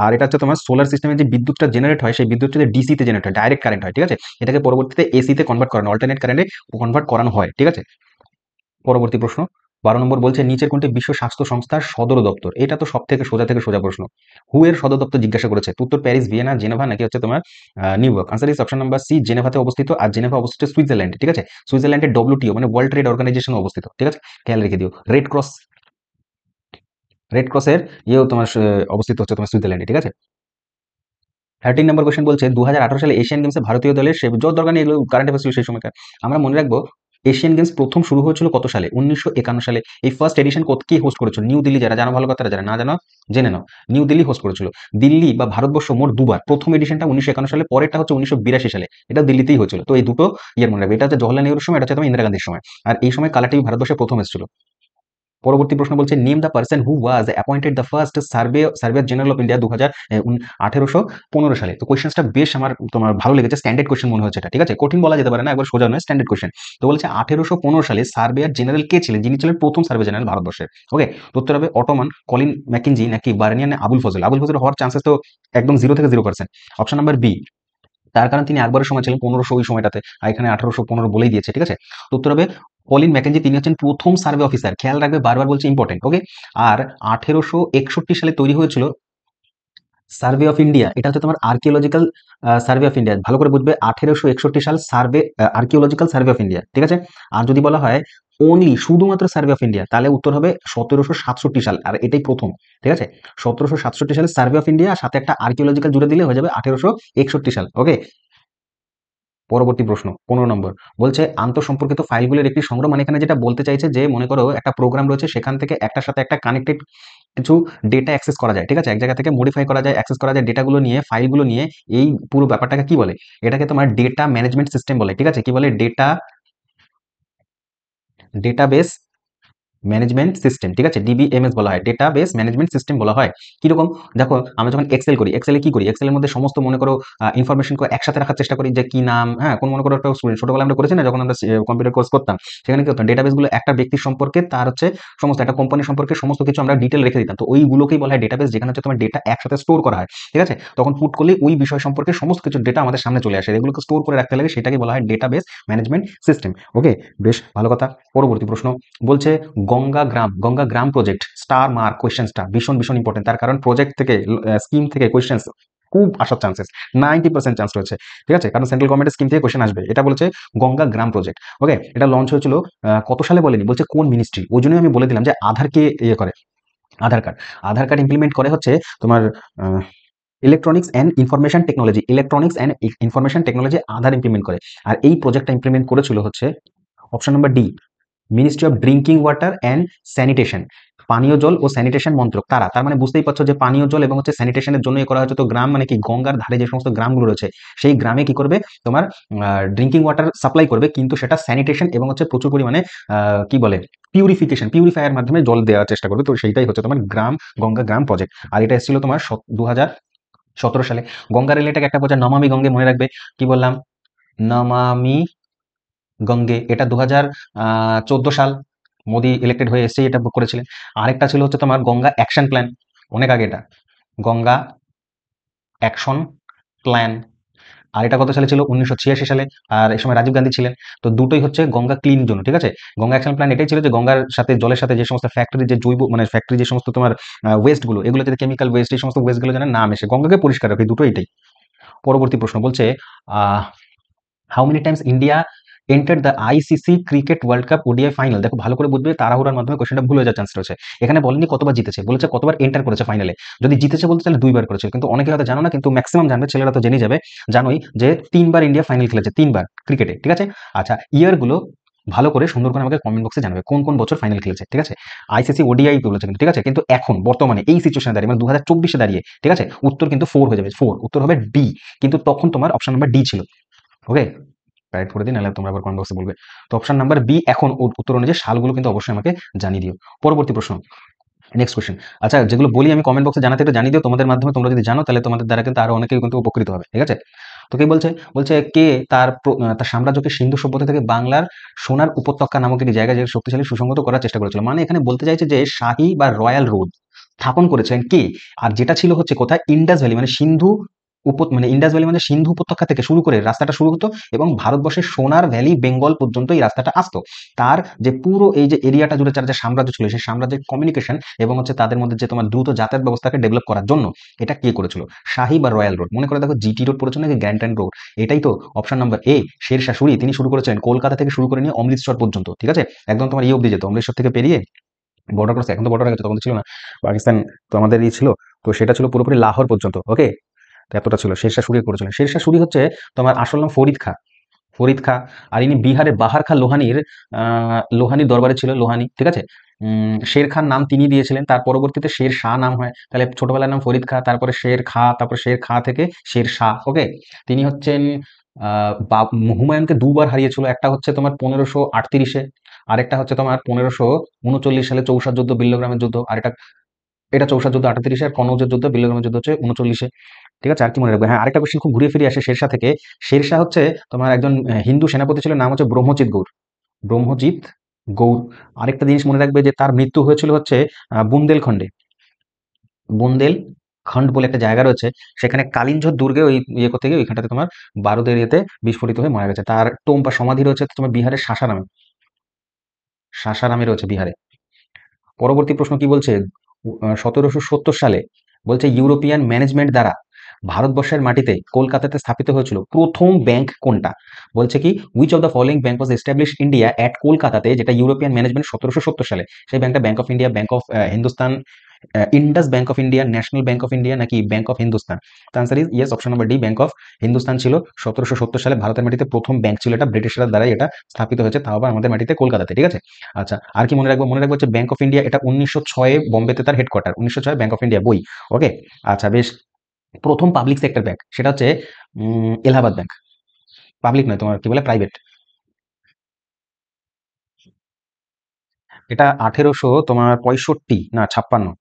আর এটা হচ্ছে তোমার সোলার সিস্টেমে যে বিদ্যুৎটা জেনারেট হয়, সেই বিদ্যুৎটা যে ডিসি তে জেনারেট হয়, ডাইরেক্ট কারেন্ট হয়। ঠিক আছে? এটাকে পরবর্তীতে এসি তে কনভার্ট করানো, অল্টারনেট কারেন্টে কনভার্ট করানো হয়। ঠিক আছে? পরবর্তী প্রশ্ন 12 নম্বর বলছে নিচের কোনটি বিশ্ব স্বাস্থ্য সংস্থার সদর দপ্তর? এটা তো সব থেকে সোজা প্রশ্ন। হু এর সদর দপ্তর জিজ্ঞাসা করেছে। উত্তর প্যারিস, ভিয়েনা, জেনেভা নাকি হচ্ছে তোমার New York? Answer is option number C, জেনেভাতে অবস্থিত। আর জেনেভা অবস্থিত সুইজারল্যান্ডে। ঠিক আছে? সুইজারল্যান্ডের ডব্লিউটিও মানে ওয়ার্ল্ড ট্রেড অর্গানাইজেশন অবস্থিত। ঠিক আছে? খেয়াল রেখে দিও। রেড ক্রসের ইয়েও তোমার অবস্থিত হচ্ছে তোমার সুইজারল্যান্ডে। ঠিক আছে? 13 নম্বর কোয়েশ্চেন বলছে 2018 সালে এশিয়ান গেমসে ভারতীয় দলের সে যত দরকার নেই, এগুলো কারেন্ট অ্যাফেয়ার্স ছিল সেই সময়কার। আমরা মনে রাখবো এশিয়ান গেমস প্রথম শুরু হয়েছিল কত সালে? 1951 সালে। এই ফার্স্ট এডিশন কে হোস্ট করেছিল? নিউ দিল্লি। যারা জানো ভালো কথা, যারা না জানো জেনে নাও। নিউ দিল্লি হোস্ট করেছিল। দিল্লি বা ভারতবর্ষ মোট দুবার, প্রথম এডিশনটা 1951 সালে, পরেরটা হচ্ছে 1982 সালে। এটা দিল্লিতেই হয়েছিল। তো এই দুটো ইয়ার মনে রাখবে। এটা হচ্ছে জওহরলাল নেহরুর সময়, এটা হচ্ছে তোমার ইন্দিরা গান্ধীর সময়। আর এই সময় কালার টিভি ভারতবর্ষে প্রথম এসেছিল। পরবর্তী প্রশ্ন বলছে name the person who was appointed the first surveyor general of India 1815 সালে। তো কোয়েশ্চেন্সটা বেশ আমার তোমার ভালো লেগেছে, স্ট্যান্ডার্ড কোয়েশ্চেন মনে হচ্ছে এটা। ঠিক আছে? কঠিন বলা যেতে পারে না, একবার সোজা নয়, স্ট্যান্ডার্ড কোয়েশ্চেন। তো বলছে 1815 সালে সার্ভেয়ার জেনারেল কে ছিলেন, যিনি ছিলেন প্রথম সার্ভে জেনারেল ভারতবর্ষের? ওকে, তো উত্তর হবে অটোমান, কলিন ম্যাকিনজি নাকি বার্নিয়ান, আবুল ফজল। আবুল ফজল হওয়ার চান্সেস তো একদম 0 থেকে 0%। অপশন নাম্বার বি, তার কারণ তিনি আকবরের সময় ছিলেন 1500 ওই সময়টাতে, আর এখানে 1815 বলেই দিয়েছে। ঠিক আছে? তো উত্তর হবে কলিন ম্যাকেনজি, তিনি হচ্ছেন প্রথম সার্ভে অফিসার। খেয়াল রাখবে, বারবার বলছে ইম্পর্টেন্ট। ওকে, আর 1861 সালে তৈরি হয়েছিল সার্ভে অফ ইন্ডিয়া। এটা হচ্ছে তোমার আর্কিওলজিক্যাল সার্ভে অফ ইন্ডিয়া। ভালো করে বুঝবে, 1861 সাল survey archaeological survey of India. ঠিক আছে? আর যদি বলা হয় অনলি শুধুমাত্র সার্ভে অফ ইন্ডিয়া, তাহলে উত্তর হবে 1767 সাল, আর এটাই প্রথম। ঠিক আছে? 1767 সালে সার্ভে অফ ইন্ডিয়া, সাথে একটা আর্কিওলজিক্যাল জুড়ে দিলে হয়ে যাবে 1861 সাল। ওকে, পরবর্তী প্রশ্ন 15 নম্বর বলছে আন্তঃসম্পর্কিত ফাইলগুলির একটি সংগ্রহ। মানে এখানে যেটা বলতে চাইছে যে মনে করো একটা প্রোগ্রাম রয়েছে, সেখান থেকে একটার সাথে একটা কানেক্টেড কিছু ডেটা অ্যাক্সেস করা যায়। ঠিক আছে? এক জায়গা থেকে মডিফাই করা যায়, অ্যাক্সেস করা যায় ডেটাগুলো নিয়ে, ফাইলগুলো নিয়ে। এই পুরো ব্যাপারটাকে কি বলে? এটাকে তোমার ডেটা ম্যানেজমেন্ট সিস্টেম বলে। ঠিক আছে? কি বলে? Database management system. ঠিক আছে? ডিবিএমএস বলা হয়, ডেটাবেস ম্যানেজমেন্ট সিস্টেম বলা হয়। কিরকম? দেখো, আমরা যখন এক্সেল করি, এক্সেলে কি করি? এক্সেলের মধ্যে সমস্ত মনে করো ইনফরমেশন একসাথে রাখার চেষ্টা করি, যে কি নাম, হ্যাঁ, কোন মনে করো একটা ছোটবেলা আমরা করেছি না, যখন আমরা কম্পিউটার কোর্স করতাম, সেখানে কি হতো, ডেটাবেস গুলো একটা ব্যক্তির সম্পর্কে, তার হচ্ছে সমস্ত একটা কোম্পানি সম্পর্কে সমস্ত কিছু আমরা ডিটেল রেখে দিতাম। তো ওইগুলোকেই বলা হয় ডেটাবেস, যেখানে হচ্ছে তোমার ডেটা একসাথে স্টোর করা হয়। ঠিক আছে? তখন পুট করলে ওই বিষয় সম্পর্কে সমস্ত কিছু ডেটা আমাদের সামনে চলে আসে, এগুলোকে স্টোর করে রাখতে লাগে, সেটাকে বলা হয় ডেটাবেস ম্যানেজমেন্ট সিস্টেম। ওকে, বেশ ভালো কথা। পরবর্তী প্রশ্ন বলছে গঙ্গা গ্রাম প্রজেক্ট স্টার মার্ক কোয়েশ্চেন্সটা ভীষণ ভীষণ ইম্পর্টেন্ট। তার কারণ প্রজেক্ট থেকে স্কিম থেকে কোয়েশ্চেন্স খুব আসার চান্সেস 90% চান্স রয়েছে, ঠিক আছে, কারণ সেন্ট্রাল গভর্নমেন্টের স্কিম থেকে কোশ্চেন আসবে। এটা বলেছে গঙ্গা গ্রাম প্রজেক্ট। ওকে, এটা লঞ্চ হয়েছিল কত সালে বলেনি, বলছে কোন মিনিস্ট্রি, ওই জন্যই আমি বলে দিলাম যে আধারকে ইয়ে করে, আধার কার্ড, আধার কার্ড ইমপ্লিমেন্ট করে হচ্ছে তোমার electronics and information technology, electronics and information technology Aadhaar implement করে। আর এই প্রজেক্টটা ইমপ্লিমেন্ট করেছিল হচ্ছে option number D, ministry of drinking water and sanitation, পানীয় জল ও স্যানিটেশন মন্ত্রক। তারা, তার মানে বুঝতেই পারছো যে পানীয় জল এবং হচ্ছে স্যানিটেশনের জন্য করা হচ্ছে। তো গ্রাম মানে কি, গঙ্গার ধারে যে সমস্ত গ্রামগুলো রয়েছে সেই গ্রামে কি করবে তোমার ড্রিঙ্কিং ওয়াটার সাপ্লাই করবে, কিন্তু সেটা স্যানিটেশন এবং হচ্ছে প্রচুর পরিমাণে কি বলে পিউরিফিকেশন, পিউরিফায়ার মাধ্যমে জল দেওয়ার চেষ্টা করবে। তো সেইটাই হচ্ছে তোমার গঙ্গা গ্রাম প্রজেক্ট। আর এটা এসেছিল তোমার 2017 সালে। গঙ্গা রিলেটেড একটা বোঝা নমামি গঙ্গে, মনে রাখবে কি বললাম, নমামি গঙ্গে, এটা 2014 সাল মোদি ইলেক্টেড হয়ে এসেই এটা করেছিলেন। আরেকটা ছিল হচ্ছে তোমার গঙ্গা অ্যাকশন প্ল্যান, অনেক আগে এটা, গঙ্গা অ্যাকশন প্ল্যান। আর এটা কত সালে ছিল, 1986 সালে। আর এই সময় রাজীব গান্ধী ছিলেন। তো দুটোই হচ্ছে গঙ্গা ক্লিন জন্য, ঠিক আছে। গঙ্গা অ্যাকশন প্ল্যান এটাই ছিল যে গঙ্গার সাথে, জলের সাথে যে সমস্ত ফ্যাক্টরি, যে জৈব মানে ফ্যাক্টরি যে সমস্ত তোমার ওয়েস্টগুলো, এগুলো যাতে কেমিক্যাল ওয়েস্ট, এই সমস্ত ওয়েস্টগুলো যেন না মেশে, গঙ্গাকে পরিষ্কার রাখে, দুটো এটাই। পরবর্তী প্রশ্ন বলছে how many Times India enter the ICC cricket world cup ODI final. দেখো ভালো করে বুঝবে, তাড়াহুড়ার মাধ্যমে কোশ্চেনটা ভুল হয়ে যাওয়ার চান্স রয়েছে। এখানে বলেনি কতবার জিতেছে, বলেছে কতবার এন্টার করেছে ফাইনালে। যদি জিতেছে বলতে তাহলে 2বার করেছে, কিন্তু অনেকে হয়তো জানো না, কিন্তু ম্যাক্সিমাম জানবে, ছেলেরা তো জেনে যাবে, জানোই যে 3বার ইন্ডিয়া ফাইনাল খেলেছে, 3বার ক্রিকেটে, ঠিক আছে। আচ্ছা, ইয়ারগুলো ভালো করে সুন্দর করে আমাকে কমেন্ট বক্সে জানাবে কোন কোন বছর ফাইনাল খেলেছে, ঠিক আছে। আইসিসি ওডিআই বলেছে কিন্তু, ঠিক আছে, কিন্তু এখন বর্তমানে এই সিচুয়েশনে দাঁড়িয়ে মানে 2024-এ দাঁড়িয়ে, ঠিক আছে, উত্তর কিন্তু 4 হয়ে যাবে, 4 উত্তর হবে ডি, কিন্তু তখন তোমার অপশন নাম্বার ডি ছিল। ওকে, রাইট করে দিন, নাহলে তোমরা আবার কমেন্ট বক্সে বলবে। তো অপশন নাম্বার বি এখন উত্তর অনুযায়ী সালগুলো কিন্তু অবশ্যই আমাকে জানিয়ে দিও। পরবর্তী প্রশ্ন, নেক্সট কোশ্চেন। আচ্ছা, যেগুলো বলি আমি কমেন্ট বক্সে জানাতে, একটু জানিয়ে দিও, তোমাদের মাধ্যমে তোমরা যদি জানো তাহলে তোমাদের দ্বারা কিন্তু আরো অনেকেই কিন্তু উপকৃত হবে, ঠিক আছে। তো কি বলছে, বলছে কে তার সাম্রাজ্যকে সিন্ধু সভ্যতা থেকে বাংলার সোনার উপত্যকা নামক একটি জায়গায় যে শক্তিশালী সুসংগত করার চেষ্টা করেছিল। মানে এখানে বলতে চাইছে যে শাহী বা রয়্যাল রোড স্থাপন করেছিলেন কে, আর যেটা ছিল হচ্ছে কোথায়, ইন্ডাস ভ্যালি, মানে সিন্ধু মানে ইন্ডাস ভ্যালি মানে সিন্ধু উপত্যকা থেকে শুরু করে রাস্তাটা শুরু হতো এবং ভারতবর্ষের সোনার ভ্যালি বেঙ্গল পর্যন্ত এই রাস্তাটা আসতো। তার যে পুরো এই যে এরিয়াটা জুড়ে তার যে সাম্রাজ্য ছিল, সেই সাম্রাজ্যের কমিউনিকেশন এবং হচ্ছে তাদের মধ্যে যে তোমার দ্রুত যাতায়াত ব্যবস্থাকে ডেভেলপ করার জন্য এটা কে করেছিল, শাহী বা রয়্যাল রোড। মনে করে দেখো জিটি রোড পড়েছে নাকি, গ্র্যান্ড ট্রাঙ্ক রোড, এটাই তো অপশন নাম্বার এ, শেরশাহ সূরি, তিনি শুরু করেছিলেন কলকাতা থেকে শুরু করে নিয়ে অমৃতসর পর্যন্ত, ঠিক আছে, একদম তোমার অব্দি যেত, অমৃতসর থেকে পেরিয়ে বর্ডার ক্রস, এখন তো বর্ডার হয়ে গেছে, তখন ছিল না, পাকিস্তান তো আমাদের ছিল, তো সেটা ছিল পুরোপুরি লাহোর পর্যন্ত। ওকে, তো এতটা ছিল, শেরশাহ সূরি করেছিলেন। শেরশাহ সূরি হচ্ছে তোমার আসল নাম ফরিদ খাঁ, ফরিদ খাঁ। আর ইনি বিহারের বাহার খাঁ লোহানির লোহানির দরবারে ছিল, লোহানি, ঠিক আছে। শের খান নাম তিনি দিয়েছিলেন, তার পরবর্তীতে শের শাহ নাম হয়, তাহলে ছোটবেলার নাম ফরিদ খাঁ, তারপরে শের খাঁ, তারপরে শের খাঁ থেকে শের শাহ। ওকে, তিনি হচ্ছেন হুমায়ুনকে 2বার হারিয়েছিল, একটা হচ্ছে তোমার 1538-এ, আরেকটা হচ্ছে তোমার 1539 সালে চৌসার যুদ্ধ, বিল্লগ্রামের যুদ্ধ, আর এটা এটা চৌসার যুদ্ধ 38-এ, আর কনৌজের যুদ্ধ, বিল্লগ্রামের যুদ্ধ হচ্ছে 39-এ, ঠিক আছে। আর কি মনে রাখবে, হ্যাঁ আরেকটা কোশ্চেন খুব ঘুরে ফিরে আসে শেরশাহ থেকে। শেরশাহ হচ্ছে তোমার একজন হিন্দু সেনাপতি ছিল, নাম হচ্ছে ব্রহ্মজিৎ গৌর, ব্রহ্মজিৎ গৌর। আরেকটা জিনিস মনে রাখবে যে তার মৃত্যু হয়েছিল হচ্ছে বুন্দেলখণ্ডে, বুন্দেলখণ্ড বলে একটা জায়গা রয়েছে, সেখানে কালিঞ্জ দুর্গে ওই ইয়ে করতে গিয়ে ওইখানটাতে তোমার বারুদের ইয়েতে বিস্ফোরিত হয়ে মারা গেছে। তার টোম বা সমাধি রয়েছে তোমার বিহারের সাসারামে, সাসারামে রয়েছে বিহারে। পরবর্তী প্রশ্ন কি বলছে, 1770 সালে বলছে ইউরোপিয়ান ম্যানেজমেন্ট দ্বারা ভারতবর্ষের মাটিতে কলকাতাতে স্থাপিত হয়েছিল প্রথম ব্যাংক কোনটা। বলছে কি, which of the following bank was establish India at কলকাতাতে, যেটা ইউরোপিয়ান ম্যানেজমেন্ট 1770 সালে। সেই ব্যাংকটা bank of India, bank of Hindustan, Indus bank of India, national bank of India, নাকি ব্যাংক অফ হিন্দুস্তান। তো answer is yes, option number D, bank of Hindustan ছিল 1770 সালে ভারতের মাটিতে প্রথম ব্যাংক ছিল, এটা ব্রিটিশরা দ্বারাই এটা স্থাপিত হয়েছে, তাও আবার আমাদের মাটিতে কলকাতাতে, ঠিক আছে। আচ্ছা, আর কি মনে রাখবো, মনে রাখবো হচ্ছে ব্যাংক অফ ইন্ডিয়া, এটা 1906-এ বোম্বেতে তার হেডকোয়ার্টার, 1906 ব্যাংক অফ ইন্ডিয়া বই। ওকে, আচ্ছা বেশ। প্রথম পাবলিক সেক্টর ব্যাংক সেটা হচ্ছে এলাহাবাদ ব্যাংক, পাবলিক নয়, তোমার কি বলে প্রাইভেট। এটা 1865 না 56,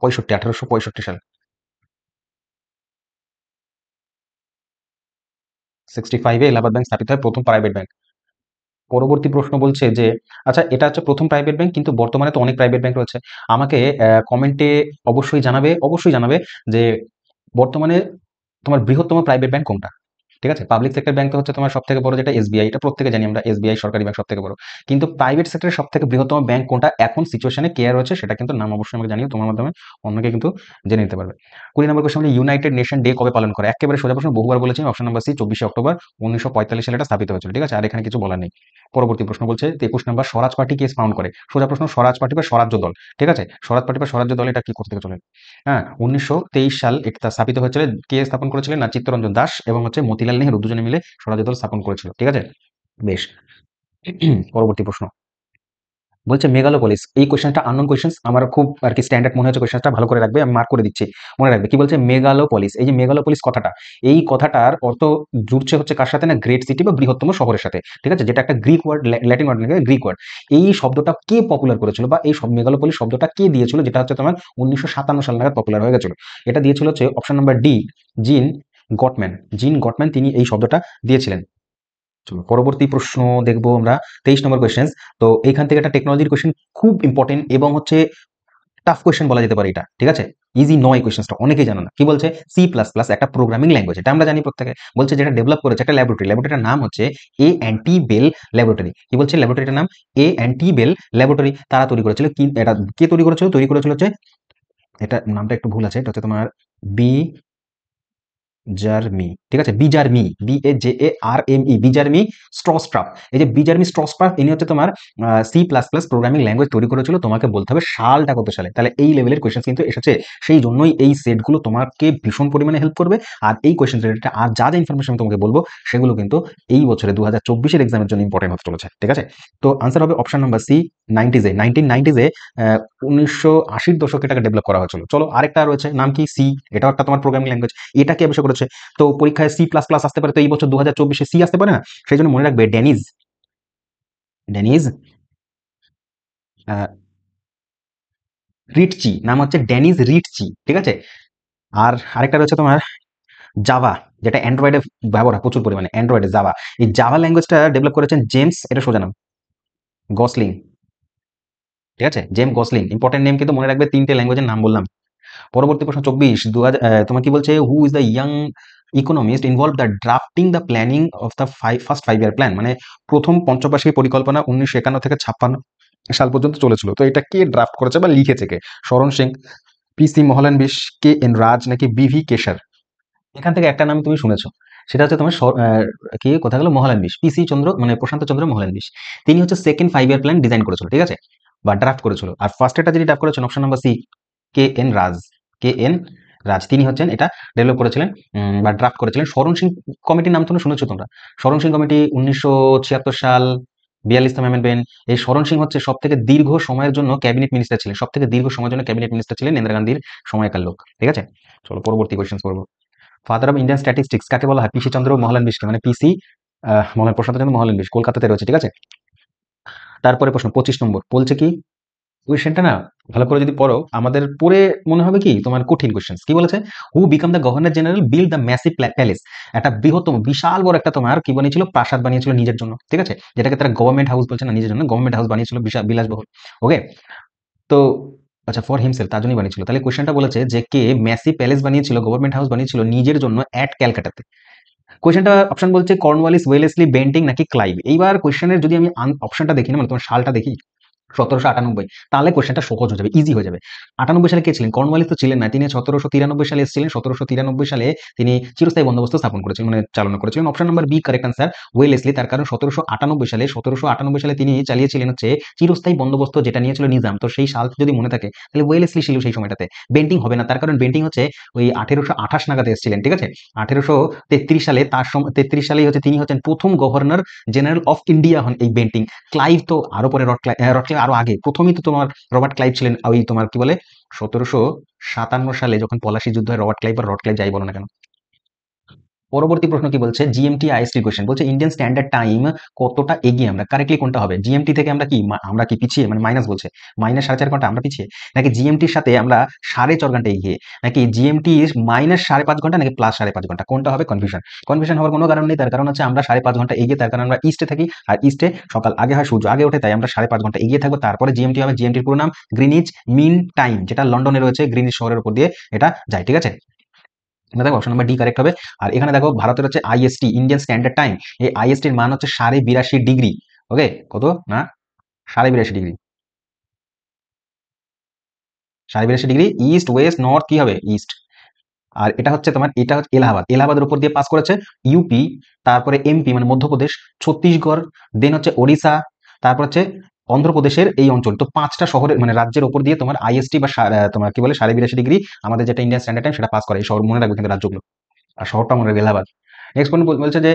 65, 1865 সাল, 65-এ এলাহাবাদ ব্যাংক স্থাপিত হয়, প্রথম প্রাইভেট ব্যাংক। পরবর্তী প্রশ্ন বলছে যে, আচ্ছা এটা হচ্ছে প্রথম প্রাইভেট ব্যাংক, কিন্তু বর্তমানে তো অনেক প্রাইভেট ব্যাংক রয়েছে। আমাকে কমেন্টে অবশ্যই জানাবে যে বর্তমানে তোমার বৃহত্তম প্রাইভেট ব্যাংক কোনটা। ঠিক আছে? পাবলিক সেক্টর ব্যাংক তো হচ্ছে তোমার সবথেকে বড় যেটা এসবিআই, এটা প্রত্যেকে জানি আমরা, এসবিআই সরকারি ব্যাংক সবথেকে বড়। কিন্তু প্রাইভেট সেক্টরের সবথেকে বৃহত্তম ব্যাংক কোনটা এখন সিচুয়েশনে কে রয়েছে সেটা কিন্তু নাম অবশ্যই আমাকে জানিও, তোমার মাধ্যমে অন্যকে কিন্তু জেনে নিতে পারবে। 20 নম্বর কোয়েশ্চেন হলো ইউনাইটেড নেশন ডে কবে পালন করে? একেবারে সোজা প্রশ্ন, বহুবার বলেছি। অপশন নাম্বার সি 24শে অক্টোবর 1945 সালে এটা স্থাপিত হয়েছিল। ঠিক আছে? আর এখানে কিছু বলার নেই। পরবর্তী প্রশ্ন বলছে 23 নম্বর, স্বরাজ পার্টি কে ফাউন্ড করে? সোজা প্রশ্ন, স্বরাজ পার্টি বা স্বরাজ্য দল। ঠিক আছে? স্বরাজ পার্টি বা স্বরাজ্য দল এটা কি করতে চলে? হ্যাঁ, 1923 সাল এটা স্থাপিত হয়েছিল। কে স্থাপন করেছিলেন? না চিত্তরঞ্জন দাস এবং হচ্ছে মতিলাল নেহেরু দুজনে মিলে স্বরাজ্য দল স্থাপন করেছিল। ঠিক আছে? বেশ। পরবর্তী প্রশ্ন বলছে মেগালোপলিস। এই কোয়েশ্চেনটা আননোন কোয়েশ্চেন, আমার খুব আর কি স্ট্যান্ডার্ড মনে হচ্ছে কোয়েশ্চেনটা, ভালো করে রাখবে, আমি মার্ক করে দিচ্ছি, মনে রাখবে। কি বলছে? মেগালোপলিস। এই যে মেগালোপলিস কথাটা, এই কথাটার অর্থ জুড়ছে হচ্ছে কার সাথে? না গ্রেট সিটি বা বৃহত্তম শহরের সাথে। ঠিক আছে? যেটা একটা গ্রিক ওয়ার্ড, ল্যাটিন ওয়ার্ড নাকি গ্রিক ওয়ার্ড। এই শব্দটা কে পপুলার করেছিল বা এই সব মেগালোপলিস শব্দটা কে দিয়েছিল, যেটা হচ্ছে তোমার 1957 সাল নাগাদ পপুলার হয়ে গেছিল? এটা দিয়েছিল হচ্ছে অপশন নাম্বার ডি, জিন গটম্যান। জিন গটম্যান তিনি এই শব্দটা দিয়েছিলেন। চলো পরবর্তী প্রশ্ন দেখবো আমরা। 23 নম্বর কোয়েশ্চেন। তো এইখান থেকে একটা টেকনোলজির কোয়েশ্চেন, খুব ইম্পর্টেন্ট এবং হচ্ছে টাফ কোয়েশ্চেন বলা যেতে পারে এটা। ঠিক আছে? ইজি নয় কোয়েশ্চেনটা, অনেকেই জানো না। কি বলছে? সি প্লাস প্লাস একটা প্রোগ্রামিং ল্যাঙ্গুয়েজ, এটা আমরা জানি প্রত্যেকে। বলছে যেটা ডেভেলপ করেছে একটা ল্যাবরেটরি, ল্যাবরেটরিটার নাম হচ্ছে এ অ্যান্ড টি বেল ল্যাবরেটরি। কি বলছে? ল্যাবরেটরিটার নাম এ অ্যান্ড টি বেল ল্যাবরেটরি। তারা তৈরি করেছিল কি? এটা কে তৈরি করেছিল? তৈরি করেছিল হচ্ছে, এটা নামটা একটু ভুল আছে, এটা হচ্ছে তোমার বি জার্মি। ঠিক আছে? বিজার্মি, BAJARME, বিজার্মি স্ট্রসট্রাপ। এই যে বিজার্মি স্ট্রসট্রাপ, ইনি হচ্ছে তোমার C plus plus programming language তৈরি করেছিল। তোমাকে বলতে হবে সালটা কত সালে। তাহলে এই লেভেলের কোয়েশ্চেন কিন্তু এসেছে। সেই জন্যই এই সেটগুলো তোমাকে ভীষণ পরিমাণে হেল্প করবে। আর এই কোয়েশ্চেন রিলেটেড আর যা যা ইনফরমেশন আমি তোমাকে বলবো, সেগুলো কিন্তু এই বছরে 2024-এর এক্সামের জন্য ইম্পর্টেন্ট হতে চলেছে। ঠিক আছে? তো আনসার হবে অপশন নাম্বার সি, 90s-এ, 1990s-এ, 1980-র দশকে এটাকে ডেভেলপ করা হয়েছিল। চলো আরেকটা রয়েছে, নাম কি? সি। এটাও একটা তোমার প্রোগ্রামিং ল্যাঙ্গুয়েজ। এটা কে আবিষ্কার করেছে? তো পরীক্ষায় সি প্লাস প্লাস আসতে পারে, তো এই বছর 2024-এ সি আসতে পারে না? সেই জন্য মনে রাখবে ডেনিজ, ডেনিজ রিটচি, নাম হচ্ছে ডেনিজ রিটচি। ঠিক আছে? আর আরেকটা রয়েছে তোমার জাভা, যেটা অ্যান্ড্রয়েডে ব্যবহার হয় প্রচুর পরিমাণে, অ্যান্ড্রয়েডে জাভা। এই জাভা ল্যাঙ্গুয়েজটা ডেভেলপ করেছেন জেমস, এটা সোজা নাম, গসলিং। ঠিক আছে? জেম গসলিং, ইম্পর্টেন্ট নেম কিন্তু মনে রাখবে, তিনটে ল্যাঙ্গুয়েজের নাম বললাম। পরবর্তী প্রশ্ন 24, তোমার কি বলছে? Who is the young economist involve the drafting the planning of the first 5 year plan? মানে প্রথম পঞ্চবার্ষিক পরিকল্পনা 1951 থেকে 56 সাল পর্যন্ত চলেছিল। তো এটা কে ড্রাফট করেছে বা লিখেছে কে? শরণ সিং, PC মহলানবিশ, KN রাজ, নাকি BV কেশর? এখান থেকে একটা নাম তুমি শুনেছো, সেটা হচ্ছে তোমার কি কথা গেল? মহলানবিশ, PC চন্দ্র, মানে প্রশান্ত চন্দ্র মহলানবিশ। তিনি হচ্ছে সেকেন্ড 5 ইয়ার প্ল্যান ডিজাইন করেছিল। ঠিক আছে? বা ড্রাফট করেছিল। আর ফার্স্ট এটা যিনি ড্রাফট করেছেন, অপশন নাম্বার সি, KN রাজ। KN রাজ তিনি হচ্ছেন এটা ডেভেলপ করেছিলেন বা ড্রাফট করেছিলেন। শরণ সিং কমিটির নাম তো শুনেছো তোমরা। শরণ সিং কমিটি 1976 সাল, 42তম অ্যামেন্ডমেন্ট। এই শরণ সিং হচ্ছে সব থেকে দীর্ঘ সময়ের জন্য ক্যাবিনেট মিনিস্টার ছিলেন, সব থেকে দীর্ঘ সময়ের জন্য ক্যাবিনেট মিনিস্টার ছিলেন ইন্দিরা গান্ধীর সময়কার লোক। ঠিক আছে? চলো পরবর্তী কোয়েশ্চেন করবো। ফাদার অফ ইন্ডিয়ান স্ট্যাটিস্টিক্স কাকে বলা হয়? PC চন্দ্র মহলানবিশকে, মানে PC প্রশান্ত চন্দ্র মহলানবিশ, কলকাতাতে রয়েছে। ঠিক আছে? তারপরে প্রশ্ন 25 নম্বর বলছে কি? কোয়েশ্চেনটা না ভালো করে যদি পড়ো, আমাদের পড়ে মনে হবে কি তোমার কঠিন কোয়েশ্চেন। কি বলেছে? Who became the governor general build the massive palace? একটা বৃহত্তম বিশাল বড় একটা তোমার কি বানিয়েছিল? প্রাসাদ বানিয়েছিল নিজের জন্য। ঠিক আছে? যেটাকে তারা গভর্নমেন্ট হাউস বলছে না, নিজের জন্য গভর্নমেন্ট হাউস বানিয়েছিল, বিশাল বিলাসবহুল। ওকে? তো আচ্ছা, ফর হিমসেলফ, তার জন্যই বানিয়েছিল। তাহলে কোয়েশ্চেনটা বলেছে যে কে ম্যাসিভ প্যালেস বানিয়েছিল, গভর্নমেন্ট হাউস বানিয়েছিল নিজের জন্য অ্যাট ক্যালকাটাতে? কোয়েশ্চেনটা অপশন বলছে কর্নওয়ালিস, ওয়েলেসলি, বেন্টিং, নাকি ক্লাইভ। এইবার কোয়েশ্চেনের যদি আমি অপশনটা দেখি না, মানে তোমার সালটা দেখি 1798, তাহলে কোয়েশ্চেনটা সহজ হয়ে যাবে, ইজি হয়ে যাবে। 98 সালে কে ছিলেন? কর্নওয়ালিস তো ছিলেন না, তিনি 1793 সালে এসেছিলেন। 1793 সালে তিনি চিরস্থায়ী বন্দোবস্ত স্থাপন করেছিলেন, মানে চালনা করেছিলেন। Option number B correct answer, Wellesley. তার কারণ 1798 সালে তিনি চালিয়েছিলেন হচ্ছে চিরস্থায়ী বন্দোবস্ত, যেটা নিয়েছিল নিজাম। তো সেই সাল যদি মনে থাকে, তাহলে ওয়েলেসলি ছিল সেই সময়টাতে। বেন্টিং হবে না, তার কারণ বেন্টিং হচ্ছে ওই 1828 নাগাদ এসেছিলেন। ঠিক আছে? 1833 সালে, তার সময় 33 সালেই হচ্ছে তিনি হচ্ছেন প্রথম গভর্নর জেনারেল অফ ইন্ডিয়া হন এই বেন্টিং। ক্লাইভ তো আরো পরে, রড ক্লাইভ আরো আগে। প্রথমেই তো তোমার রবার্ট ক্লাইভ ছিলেন, ওই তোমার কি বলে 1757 সালে যখন পলাশি যুদ্ধ হয়, রবার্ট ক্লাইভ বা রড ক্লাইভ যাই বলো না কেন। পরবর্তী প্রশ্ন কি বলছে? GMT IST কোয়েশ্চেন বলছে ইন্ডিয়ান স্ট্যান্ডার্ড টাইম কতটা এগিয়ে আমরা? কারেক্টলি কোনটা হবে? GMT থেকে আমরা কি আমরা কি পিছিয়ে, মানে মাইনাস বলছে, মাইনাস 4.5 ঘন্টা আমরা পিছিয়ে, নাকি GMTর সাথে আমরা 4.5 ঘন্টা এগিয়ে, নাকি GMT মাইনাস 5.5 ঘন্টা, নাকি প্লাস 5.5 ঘন্টা? কোনটা হবে? কনফিউশন। কনফিউশন হওয়ার কোনো কারণ নেই, তার কারণ হচ্ছে আমরা 5.5 ঘন্টা এগিয়ে, তার কারণ আমরা ইস্টে থাকি। আর ইস্টে সকাল আগে হয়, সূর্য আগে ওঠে, তাই আমরা 5.5 ঘন্টা এগিয়ে থাকবো। তারপরে GMT হবে। GMTর পুরো নাম গ্রিনিচ মিন টাইম, যেটা লন্ডনে রয়েছে, গ্রিনিচ শহরের উপর দিয়ে এটা যায়। ঠিক আছে? না, দেখো অপশন নাম্বার ডি কারেক্ট হবে। আর এখানে দেখো ভারতের হচ্ছে আইএসটি, ইন্ডিয়ান স্ট্যান্ডার্ড টাইম, এই আইএসটির মান হচ্ছে 82.5 ডিগ্রি। ওকে, কত না 82.5 degree, 82.5 degree east West north কি হবে ইস্ট। আর এটা হচ্ছে তোমার, এটা হচ্ছে এলাহাবাদ, এলাহাবাদের উপর দিয়ে পাস করেছে ইউপি, তারপরে এমপি মানে মধ্যপ্রদেশ, ছত্তিশগড়, দেন হচ্ছে ওড়িশা, তারপর হচ্ছে অন্ধ্রপ্রদেশের এই অঞ্চল। তো 5টা শহরের মানে রাজ্যের উপর দিয়ে তোমার আইএসটি বা তোমার কি বলে 82.5 ডিগ্রি আমাদের যেটা ইন্ডিয়ান স্ট্যান্ডার্ড টাইম সেটা পাস করে। এই শহর মনে রাখবে কিন্তু রাজ্যগুলো, আর শহরটা মনে রাখবে এলাহাবাদ। নেক্সট পয়েন্ট বলছে যে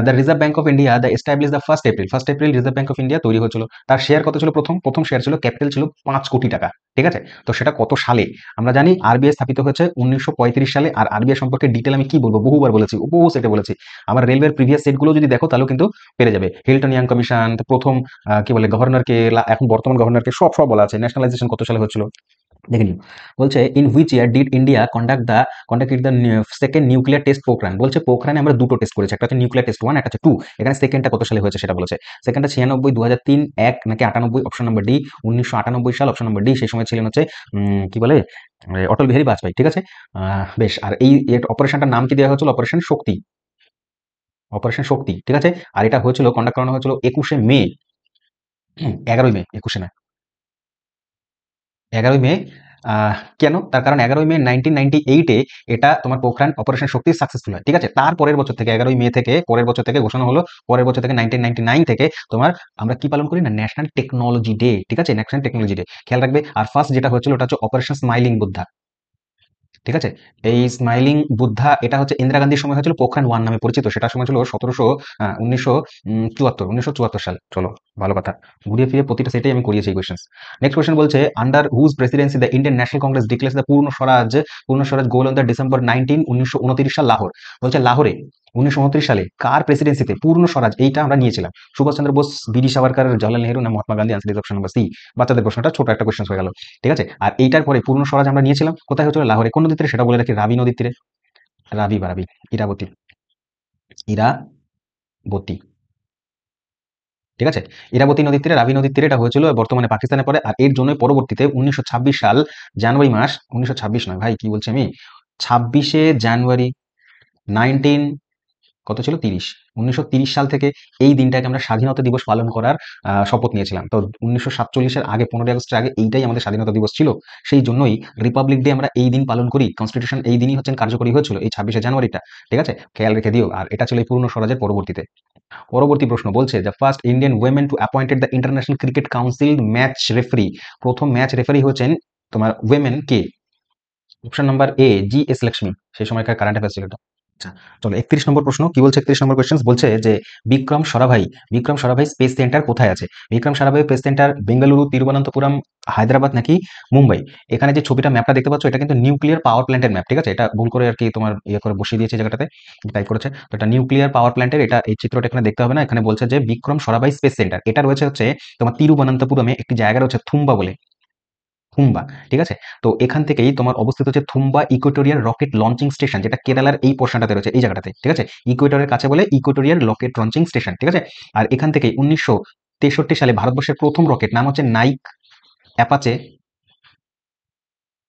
the reserve bank of India the establish the first April reserve bank of India তৈরি হয়েছিল। তার শেয়ার কত ছিল? প্রথম প্রথম শেয়ার ছিল, ক্যাপিটাল ছিল 5 কোটি টাকা। ঠিক আছে, তো সেটা কত সালে? আমরা জানি আরবিআই স্থাপিত হয়েছে 1935 সালে। আর আরবিআই সম্পর্কে ডিটেল আমি কি বলবো, বহুবার বলেছি, বহু সেটে বলেছি। আমার রেলওয়ের প্রিভিয়াস সেটগুলো যদি দেখো তাহলেও কিন্তু পেরে যাবে। হিল্টন ইয়াং কমিশন, প্রথম কি বলে গভর্নরকে, এখন বর্তমান গভর্নরকে, সব সব বলা আছে। ন্যাশনালাইজেশন কত সালে হচ্ছিল দেখে নিও। বলছে in which year did India conducted the second nuclear test Pokhran. বলছে পোখরানে আমরা দুটো টেস্ট করেছি, একটা হচ্ছে নিউক্লিয়ার টেস্ট 1, একটা হচ্ছে 2। এখানে সেকেন্ডটা কত সালে হয়েছে সেটা বলেছে। সেকেন্ডটা 96, 2003, 1 নাকি 98, অপশন নাম্বার ডি 1998 সাল, অপশন নাম্বার ডি। সেই সময় ছিলেন হচ্ছে কি বলে অটল বিহারী বাজপেয়ী। ঠিক আছে, বেশ। আর এই অপারেশনটার নাম কি দেওয়া হয়েছিল? অপারেশন শক্তি, অপারেশন শক্তি। ঠিক আছে, আর এটা হয়েছিল, কন্ডাক্ট করানো হয়েছিল 21শে মে, 11ই মে, 21শে না, 11ই মে। কেন? তার কারণ 11ই মে 1998-এ এটা তোমার পোখরান অপারেশন শক্তি সাকসেসফুল হয়। ঠিক আছে, তার পরের বছর থেকে 11ই মে থেকে পরের বছর থেকে ঘোষণা হলো, পরের বছর থেকে 1999 থেকে তোমার আমরা কি পালন করি না, ন্যাশনাল টেকনোলজি ডে। ঠিক আছে, ন্যাশনাল টেকনোলজি ডে খেয়াল রাখবে। আর ফার্স্ট যেটা হয়েছিল ওটা হচ্ছে অপারেশন স্মাইলিং বুদ্ধা। ঠিক আছে, এই স্মাইলিং বুদ্ধা এটা হচ্ছে ইন্দিরা গান্ধীর সময় হয়েছিল, পোখরান 1 নামে পরিচিত। সেটার সময় ছিল 1974 সাল। চলো, ভালো কথা, ঘুরিয়ে ফিরে প্রতিটা সেটাই আমি করিয়েছি এই কোয়েশ্চেন। নেক্সট কোয়েশ্চেন বলছে under whose presidency the Indian National Congress declares the Purna Swaraj goal on the December 1929 সাল লাহোর। বলছে লাহোরে 1929 সালে কার প্রেসিডেন্সিতে পূর্ণ স্বরাজ এইটা আমরা নিয়েছিলাম? সুভাষ চন্দ্র বোস, বিডি সাভারকার, Savarkar Jawaharlal Nehru Mahatma Gandhi? Answer is option number C. বাচ্চাদের প্রশ্নটা ছোট একটা কোয়েশ্চেন হয়ে গেল। ঠিক আছে, আর এইটার পরে পূর্ণ স্বরাজ আমরা নিয়েছিলাম কোথায় হয়েছিল? লাহোরে। কোন নদীর তীরে সেটা বলে রাখি, রাবি নদীর তীরে। রাবি বা রাবি, ইরাবতী, ইরাবতী। ঠিক আছে, ইরাবতী নদীর তীরে, রাবি নদীর তীরে এটা হয়েছিল বর্তমানে পাকিস্তানে পড়ে। আর এর জন্য পরবর্তীতে 1926 সাল জানুয়ারি মাস, 1926 নয় ভাই, কি বলছি আমি, 26শে জানুয়ারি 19 কত ছিল 30, 1930 সাল থেকে এই দিনটাকে আমরা স্বাধীনতা দিবস পালন করার শপথ নিয়েছিলাম। তো 1947-এর আগে, 15ই আগস্টের আগে এইটাই আমাদের স্বাধীনতা দিবস ছিল। সেই জন্যই রিপাবলিক ডে আমরা এই দিন পালন করি। কনস্টিটিউশন এই দিনই হচ্ছেন কার্যকরী হয়েছিল, এই 26শে জানুয়ারিটা। ঠিক আছে, খেয়াল রেখে দিও। আর এটা ছিল এই পূর্ণ স্বরাজের পরবর্তীতে। পরবর্তী প্রশ্ন বলছে the first Indian women to appointed the International Cricket Council match referee. প্রথম ম্যাচ রেফারি হচ্ছেন তোমার ওয়েমেন কে? Option number A G S Lakshmi. সেই সময়কার কারেন্ট অ্যাফেয়ার্স ছিল এটা। আচ্ছা, চলো 31 নম্বর প্রশ্ন কি বলছে? 31 নম্বর কোয়েশ্চেন বলছে যে বিক্রম সরাভাই স্পেস সেন্টার কোথায় আছে? বিক্রম সারাভাই স্পেস সেন্টার বেঙ্গালুরু, তিরুবনন্তপুরম, হায়দ্রাবাদ নাকি মুম্বাই? এখানে যে ছবিটা ম্যাপটা দেখতে পাচ্ছ এটা কিন্তু নিউক্লিয়ার পাওয়ার প্ল্যান্টের ম্যাপ। ঠিক আছে, এটা ভুল করে আর কি তোমার ইয়ে করে বসিয়ে দিয়েছে জায়গাটাতে, টাইপ করেছে। তো এটা নিউক্লিয়ার পাওয়ার প্ল্যান্টের, এটা এই চিত্রটা এখানে দেখতে হবে না। এখানে বলছে যে বিক্রম সরাভাই স্পেস সেন্টার এটা রয়েছে হচ্ছে তোমার তিরুবনন্তপুরমে একটি জায়গা রয়েছে থুম্বা বলে, থুম্বা। ঠিক আছে, তো এখান থেকেই তোমার অবস্থিত হচ্ছে Thumba Equatorial rocket launching station, যেটা কেরালার এই পোর্শনটাতে রয়েছে, এই জায়গাটাতে। ঠিক আছে, ইকুয়েটরের কাছে বলে ইকুয়েটোরিয়াল রকেট লঞ্চিং স্টেশন। ঠিক আছে, আর এখান থেকে 1963 সালে ভারতবর্ষের প্রথম রকেট, নাম হচ্ছে নাইক অ্যাপাচে।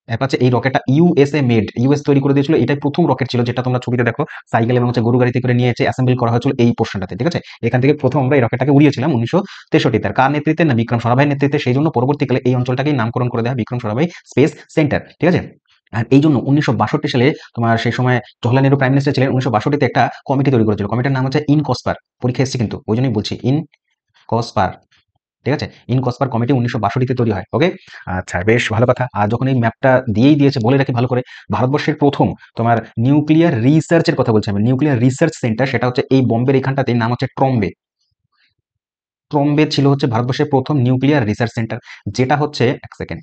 অ্যাপাচে এই রকেটটা ইউএসএ মেড, ইউএস তৈরি করে দিয়েছিল। এটাই প্রথম রকেট ছিল যেটা তোমরা ছবিতে দেখো, সাইকেল এবং হচ্ছে গরু গাড়িতে করে নিয়ে এসে অ্যাসেম্বল করা হয়েছিল এই পোর্শনটাতে। ঠিক আছে, এখান থেকে প্রথম আমরা এই রকেটটাকে উড়িয়েছিলাম 1963। কার নেতৃত্বে? না বিক্রম সারাভাইয়ের নেতৃত্বে। সেই জন্য পরবর্তীকালে এই অঞ্চলটাকেই নামকরণ করে দেওয়া বিক্রম সারাভাই স্পেস সেন্টার। ঠিক আছে, আর এই জন্য 1962 সালে তোমার সেই সময় জওহরলাল নেহরু প্রাইম মিনিস্টার ছিলেন। 1962-তে একটা কমিটি তৈরি করেছিল, কমিটির নাম হচ্ছে ইনকসপার। পরীক্ষা এসেছে কিন্তু, ওই জন্যই বলছি ইনকসপার। ঠিক আছে, ইনকসপার কমিটি 1962-তে তৈরি হয়। ওকে, আচ্ছা, বেশ ভালো কথা। আর যখন এই ম্যাপটা দিয়েই দিয়েছে, বলে রাখি ভালো করে, ভারতবর্ষের প্রথম তোমার নিউক্লিয়ার রিসার্চের কথা বলছি আমি, নিউক্লিয়ার রিসার্চ সেন্টার সেটা হচ্ছে এই বোম্বের এখানটাতে, নাম হচ্ছে ট্রম্বে। ট্রম্বে ছিল হচ্ছে ভারতবর্ষের প্রথম নিউক্লিয়ার রিসার্চ সেন্টার, যেটা হচ্ছে এক সেকেন্ড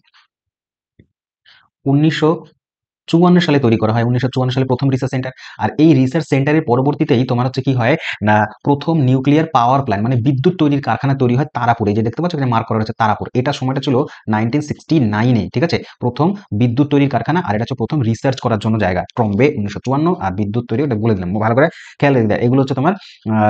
1954 সালে তৈরি করা হয়। 1954 সালে প্রথম রিসার্চ সেন্টার। আর এই রিসার্চ সেন্টারের পরবর্তীতেই তোমার হচ্ছে কি হয় না, প্রথম নিউক্লিয়ার পাওয়ার প্ল্যান্ট মানে বিদ্যুৎ তৈরির কারখানা তৈরি হয় তারাপুরে। এই যে দেখতে পাচ্ছ এখানে মার্ক করা হচ্ছে তারাপুর, এটা সময়টা ছিল 1969-এ। ঠিক আছে, প্রথম বিদ্যুৎ তৈরির কারখানা। আর এটা হচ্ছে প্রথম রিসার্চ করার জন্য জায়গা ট্রম্বে 1954। আর বিদ্যুৎ তৈরি ওটা বলে দিলাম, ভালো করে খেয়াল রেখে দেয়। এগুলো হচ্ছে তোমার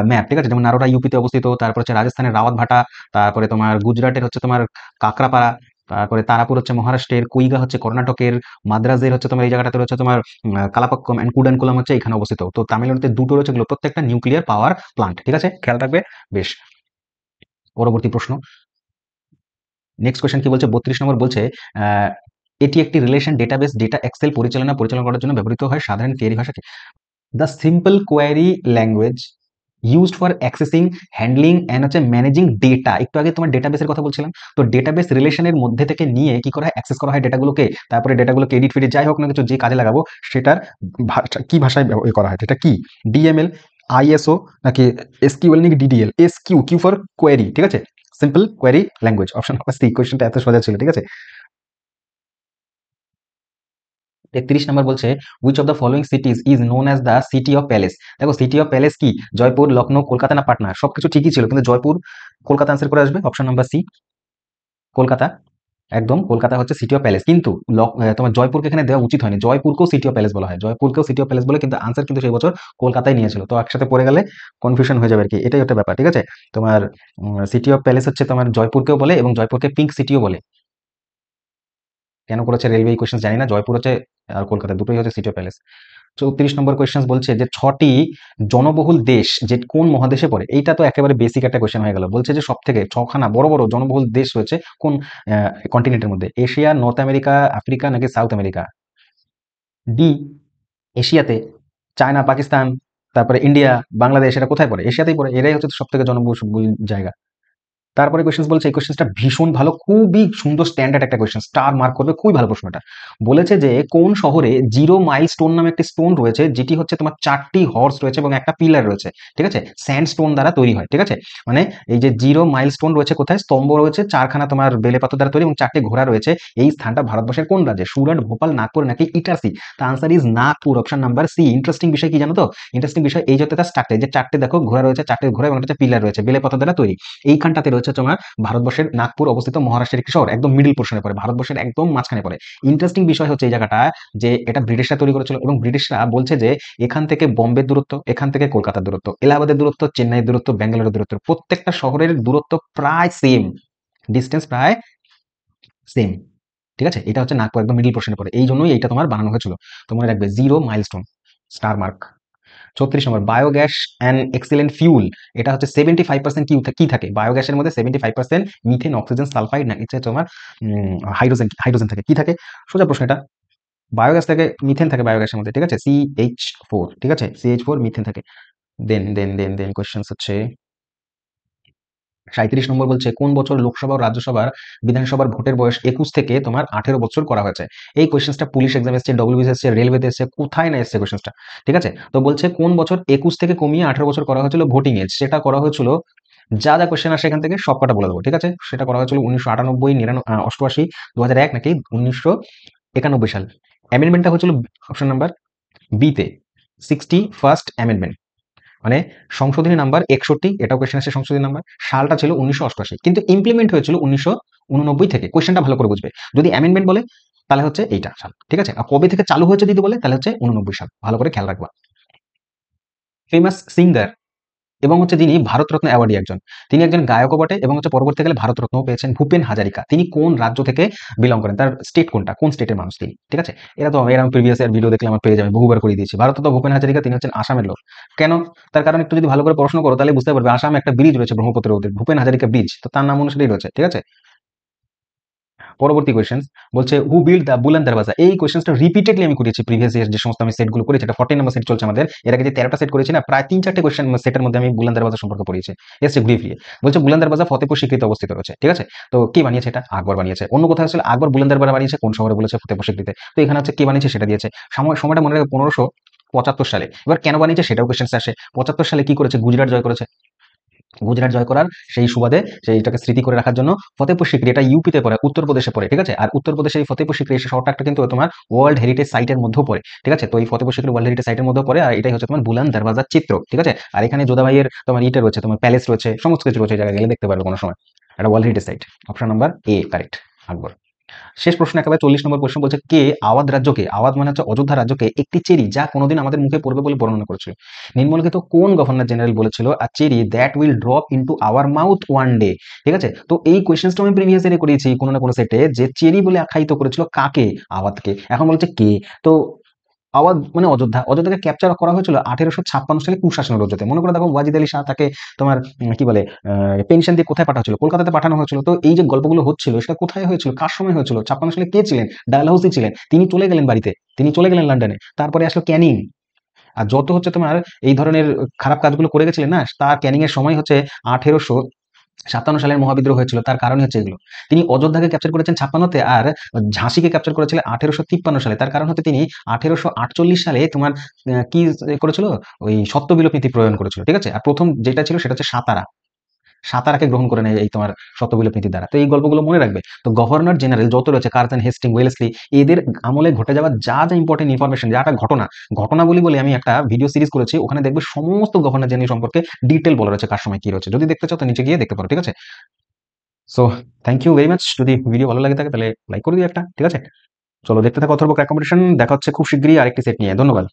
ম্যাপ। ঠিক আছে, যেমন নারোটা ইউপিতে অবস্থিত, তারপর হচ্ছে রাজস্থানের রাওয়াত ভাটা, তারপরে তোমার গুজরাটের হচ্ছে তোমার কাকরাপাড়া, তারপরে তারাপুর হচ্ছে মহারাষ্ট্রের, কুইগা হচ্ছে কর্ণাটকের, মাদ্রাজের হচ্ছে তোমার এই জায়গাটাতে রয়েছে তোমার কালাপাক্কম অ্যান্ড কুডানকুলাম হচ্ছে এখানে অবস্থিত। তো তামিলনাড়ুতে দুটো রয়েছে, এগুলো প্রত্যেকটা নিউক্লিয়ার পাওয়ার প্লান্ট। ঠিক আছে, খেয়াল রাখবে। বেশ, পরবর্তী প্রশ্ন, নেক্সট কোয়েশ্চেন কি বলছে, 32 নম্বর বলছে আহ, এটি একটি রিলেশন ডেটাবেস ডেটা এক্সেল পরিচালনা করার জন্য ব্যবহৃত হয়। সাধারণ কোয়েরি ভাষা কি? The simple query language used for accessing, handling and হচ্ছে ম্যানেজিং ডেটা। একটু আগে তোমার ডেটাবেসের কথা বলছিলাম, তো ডেটাবেস রিলেশনের মধ্যে থেকে নিয়ে কি করা হয়, অ্যাক্সেস করা হয় ডেটাগুলোকে, তারপরে ডেটাগুলোকে এডিট ফেডিট যাই হোক না কিছু যে কাজে লাগাবো সেটার কি ভাষায় করা হয়, এটা কি ডিএমএল, আইএসও নাকি এসকিউএল নাকি ডিডিএল? Q for query. ঠিক আছে, simple query language, option number C. কোয়েশ্চেনটা এত সোজা ছিল। ঠিক আছে, 33 নম্বর বলছে which of the following cities is known as the city of palace. দেখো সিটি অফ প্যালেস কি, জয়পুর, লখনৌ, কলকাতা না পাটনা? সবকিছু ঠিকই ছিল, কিন্তু জয়পুর, কলকাতা আনসার করে আসবে, অপশন নাম্বার সি, কলকাতা। একদম কলকাতা হচ্ছে সিটি অফ প্যালেস, কিন্তু তোমার জয়পুরকে এখানে দেওয়া উচিত হয়নি, জয়পুরকেও সিটি অফ প্যালেস বলা হয়, জয়পুরকেও সিটি অফ প্যালেস বলে, কিন্তু আনসার কিন্তু সেই বছর কলকাতায় নিয়েছিল, তো একসাথে পড়ে গেলে কনফিউশন হয়ে যাবে আর কি, এটাই একটা ব্যাপার। ঠিক আছে, তোমার সিটি অফ প্যালেস হচ্ছে তোমার জয়পুরকেও বলে এবং জয়পুরকে পিঙ্ক সিটিও বলে। কেন করেছে রেলওয়ে কোয়েশ্চেন জানি না, জয়পুর হচ্ছে আর কলকাতা দুটোই হচ্ছে city of palace. 34 number question বলছে যে 6টি জনবহুল দেশ যে কোন মহাদেশে পড়ে। এইটা তো একেবারে বেসিক একটা কোয়েশ্চেন হয়ে গেল। বলছে যে সব থেকে 6খানা বড় বড় জনবহুল দেশ রয়েছে কোন কন্টিনেন্টের মধ্যে, এশিয়া, নর্থ আমেরিকা, আফ্রিকা নাকি সাউথ আমেরিকা? ডি, এশিয়াতে। চায়না, পাকিস্তান, তারপরে ইন্ডিয়া, বাংলাদেশ, এটা কোথায় পড়ে? এশিয়াতেই পড়ে, এরাই হচ্ছে সব থেকে জনবহুল জায়গা। তারপরে কোয়েশ্চেন বলছে, এই কোয়েশ্চেনটা ভীষণ ভালো, খুবই সুন্দর স্ট্যান্ডার্ড একটা কোয়েশ্চেন, স্টার মার্ক করবে, খুবই ভালো প্রশ্ন এটা। বলেছে যে কোন শহরে জিরো মাইল স্টোন নামে একটি স্টোন রয়েছে, যেটি হচ্ছে তোমার 4টি হর্স রয়েছে এবং একটা পিলার রয়েছে। ঠিক আছে, স্যান্ড স্টোন দ্বারা তৈরি হয়। ঠিক আছে, মানে এই যে জিরো মাইল স্টোন রয়েছে কোথায়, স্তম্ভ রয়েছে 4খানা তোমার বেলে পাথর দ্বারা তৈরি এবং 4টি ঘোড়া রয়েছে। এই স্থানটা ভারতবর্ষের কোন রাজ্যে? সুরাট, ভোপাল, নাগপুর নাকি ইটারসি? তো answer is Nagpur, option number C. Interesting বিষয় কি জানো তো? ইন্টারেস্টিং বিষয় এই যে তার স্ট্রাকচার, যে 4টে দেখো ঘোড়া রয়েছে, 4টে ঘোড়া এবং একটা পিলার রয়েছে বেলে পাথর দ্বারা তৈরি, এইখানটাতে রয়েছে তোমার ভারতবর্ষের নাগপুর অবস্থিত, মহারাষ্ট্রের একটি শহর, একদম মিডিল পোর্শনে পড়ে, ভারতবর্ষের একদম মাঝখানে পড়ে। ইন্টারেস্টিং বিষয় হচ্ছে এই জায়গাটা যে এটা ব্রিটিশরা তৈরি করেছিল এবং ব্রিটিশরা বলছে যে এখান থেকে বোম্বের দূরত্ব, এখান থেকে কলকাতার দূরত্ব, এলাহাবাদের দূরত্ব, চেন্নাইয়ের দূরত্ব, ব্যাঙ্গালোরের দূরত্ব, প্রত্যেকটা শহরের দূরত্ব প্রায় সেম, ডিস্টেন্স প্রায় সেম। ঠিক আছে, এটা হচ্ছে নাগপুর একদম মিডিল পোর্শনে পড়ে, এই জন্যই এইটা তোমার বানানো হয়েছিল। তো মনে রাখবে zero milestone, star mark. 36 number, biogas and excellent fuel, এটা হচ্ছে 75% কি থাকে বায়োগ্যাসের মধ্যে? 75% মিথেন, অক্সিজেন, সালফাইড না হচ্ছে তোমার হাইড্রোজেন, হাইড্রোজেন থাকে, কি থাকে? সোজা প্রশ্ন এটা, বায়োগ্যাস থেকে মিথেন থাকে বায়োগ্যাসের মধ্যে। ঠিক আছে, CH4। ঠিক আছে, CH4 মিথেন থাকে। দেন কোয়েশ্চেন হচ্ছে 37 নম্বর বলছে কোন বছর লোকসভা ও রাজ্যসভার বিধানসভার ভোটের বয়স 21 থেকে তোমার 18 বছর করা হয়েছে? এই কোয়েশ্চেনটা পুলিশ এক্সাম এসছে, ডব্লিউবিসি এসছে, রেলওয়েতে এসছে, কোথায় না এসছে কোয়েশ্চেনটা। ঠিক আছে, তো বলছে কোন বছর 21 থেকে কমিয়ে 18 বছর করা হয়েছিল ভোটিং এজ? সেটা করা হয়েছিল, যা যা কোয়েশ্চেন আসে এখান থেকে সব কটা বলে দেবো। ঠিক আছে, সেটা করা হয়েছিল 1998, 88, 2001 নাকি 1991 সাল। অ্যামেন্ডমেন্টটা হয়েছিল অপশন নাম্বার বি তে, 61st অ্যামেন্ডমেন্ট, মানে সংশোধনী নাম্বার 61, এটাও কোয়েশ্চেন আসছে সংশোধনী নাম্বার, সালটা ছিল 1988, কিন্তু ইমপ্লিমেন্ট হয়েছিল 1989 থেকে। কোয়েশ্চেনটা ভালো করে বুঝবে, যদি অ্যামেন্ডমেন্ট বলে তাহলে হচ্ছে এইটা সাল। ঠিক আছে, আর কবে থেকে চালু হয়েছে যদি বলে তাহলে হচ্ছে 89 সাল, ভালো করে খেয়াল রাখবা। ফেমাস সিঙ্গার এবং হচ্ছে যিনি ভারতরত্ন অ্যাওয়ার্ডী একজন, তিনি একজন গায়কও বটে এবং হচ্ছে পরবর্তীকালে ভারতরত্নও পেয়েছেন, ভূপেন হাজারিকা। তিনি কোন রাজ্য থেকে বিলং করেন, তার স্টেট কোনটা, কোন স্টেটের মানুষ তিনি? ঠিক আছে, এরা তো এরকম প্রিভিয়াস ইয়ার ভিডিও দেখলে আমার পেয়ে যাবে, বহুবার করে দিয়েছি। ভারতরত্ন ভূপেন হাজারিকা, তিনি হচ্ছেন আসামের লোক। কেন? তার কারণ একটু যদি ভালো করে পড়াশোনা করো তাহলে বুঝতে পারবে, আসামে একটা ব্রিজ রয়েছে ব্রহ্মপুত্রের ওদের, ভূপেন হাজারিকা ব্রিজ, তো তার নাম অনুসারেই রয়েছে। ঠিক আছে, পরবর্তী কোয়েশ্চেন বলছে হু বিল্ড দ্য বুলন্দ দরওয়াজা। এই কোয়েশ্চেনটা রিপিটেডলি আমি করেছি প্রিভিয়াস ইয়ার যে সমস্ত আমি সেটগুলো করেছি, এটা 14 নম্বর সেট চলছে আমাদের, এর আগে যে 13টা সেট করেছি না, প্রায় 3-4টে কোয়েশ্চেন সেটের মধ্যে আমি বুলন্দ দরওয়াজা সম্পর্কে পড়িয়েছি। এসে ব্রিফলি বলছে বুলন্দ দরওয়াজা ফতেপুর সিক্রিতে অবস্থিত রয়েছে। ঠিক আছে, তো কে বানিয়েছে এটা? আকবর বানিয়েছে। অন্য কোথাও আসলে আকবর বুলন্দ দরওয়াজা বানিয়েছে কোন শহরে? বলেছে ফতেপুর সিক্রিতে। তো এখানে হচ্ছে কে বানিয়েছে সেটা দিয়েছে, সময়টা মনে রাখবে 1575 সালে। এবার কেন বানিয়েছে সেটাও কোয়েশ্চেন আসে। 75 সালে কি করেছে? গুজরাট জয় করেছে। গুজরাট জয় করার সেই সুবাদে সেইটাকে স্মৃতি করে রাখার জন্য ফতেপুর সিক্রি, এটা ইউপিতে পড়ে, উত্তরপ্রদেশে পড়ে। ঠিক আছে, আর উত্তরপ্রদেশের এই ফতেপুর সিক্রি এই শহরটা একটা কিন্তু তোমার ওয়ার্ল্ড হেরিটেজ সাইটের মধ্যেও পড়ে। ঠিক আছে, তো এই ফতেপুর সিক্রি ওয়ার্ল্ড হেরিটেজ সাইটের মধ্যেও পড়ে, আর এটাই হচ্ছে তোমার বুলন্দ দরওয়াজার চিত্র। ঠিক আছে, আর এখানে যোধাবাইয়ের তোমার ইটা রয়েছে, তোমার প্যালেস রয়েছে, সমস্ত কিছু রয়েছে, জায়গায় গেলে দেখতে পারবে কোনো সময়। এটা world heritage site. Option number A correct, Akbar. শেষ প্রশ্ন একেবারে 40 নম্বর প্রশ্ন বলছে, কে আওয়াধ রাজ্যকে, আওয়াধ মানে হচ্ছে অযোধ্যা রাজ্যকে, একটি চেরি যা কোনোদিন আমাদের মুখে পড়বে বলে বর্ণনা করেছিল? নিম্নলিখিত কোন গভর্নর জেনারেল বলেছিল a cherry that will drop into our mouth one day? ঠিক আছে, তো এই কোয়েশ্চেন্সটা আমি প্রিভিয়াস ইয়ারে করিয়েছি কোনো না কোনো সেটে, যে চেরি বলে আখ্যায়িত করেছিল কাকে? আওয়াধকে। এখন বলছে কে? তো আওয়াধ মানে অযোধ্যা, অযোধ্যাকে ক্যাপচার করা হয়েছিল 1856 সালে কুশাসনের রোজতে। মনে করে দেখো, ওয়াজিদ আলী শাহ তাকে তোমার কি বলে পেনশন দিয়ে কোথায় পাঠানো হয়েছিল? কলকাতাতে পাঠানো হয়েছিল। তো এই যে গল্পগুলো হচ্ছিল সেটা কোথায় হয়েছিল, কার সময় হয়েছিল? 56 সালে কে ছিলেন? ডালহৌসি ছিলেন। তিনি চলে গেলেন বাড়িতে, তিনি চলে গেলেন লন্ডনে। তারপরে আসলো ক্যানিং। আর যত হচ্ছে তোমার এই ধরনের খারাপ কাজগুলো করে গেছিলেন না, তার ক্যানিং এর সময় হচ্ছে 1857 সালের মহাবিদ্রোহ হয়েছিল। তার কারণ হচ্ছে এগুলো। তিনি অযোধ্যাকে ক্যাপচার করেছেন 56তে, আর ঝাঁসিকে ক্যাপচার করেছিলেন 1853 সালে। তার কারণ হচ্ছে তিনি 1848 সালে তোমার কি করেছিল, ওই সত্যবিলোপ নীতি প্রণয়ন করেছিল। ঠিক আছে, আর প্রথম যেটা ছিল সেটা হচ্ছে সাতারা, সাতারাকে গ্রহণ করে নেয় এই তোমার সত্যবিলোপ নীতির দ্বারা। তো এই গল্পগুলো মনে রাখবে। তো গভর্নর জেনারেল যত রয়েছে, কার্জন, হেস্টিং, ওয়েলেসলি, এদের আমলে ঘটে যাওয়া যা যা ইম্পর্টেন্ট ইনফরমেশন, যা একটা ঘটনা, ঘটনা বলি আমি একটা ভিডিও সিরিজ করেছি, ওখানে দেখবে সমস্ত গভর্নর জেনারেল সম্পর্কে ডিটেল বলা রয়েছে, কার সময় কি রয়েছে। যদি দেখতে চাও তো নিচে গিয়ে দেখতে পারো। ঠিক আছে, so thank you very much. যদি ভিডিও ভালো লাগে থাকে তাহলে লাইক করে দিও একটা। ঠিক আছে, চলো দেখতে থাকো অথর্ব ক্র্যাক কম্পিটিশন। দেখা হচ্ছে খুব শীঘ্রই আরেকটি সেট নিয়ে। ধন্যবাদ।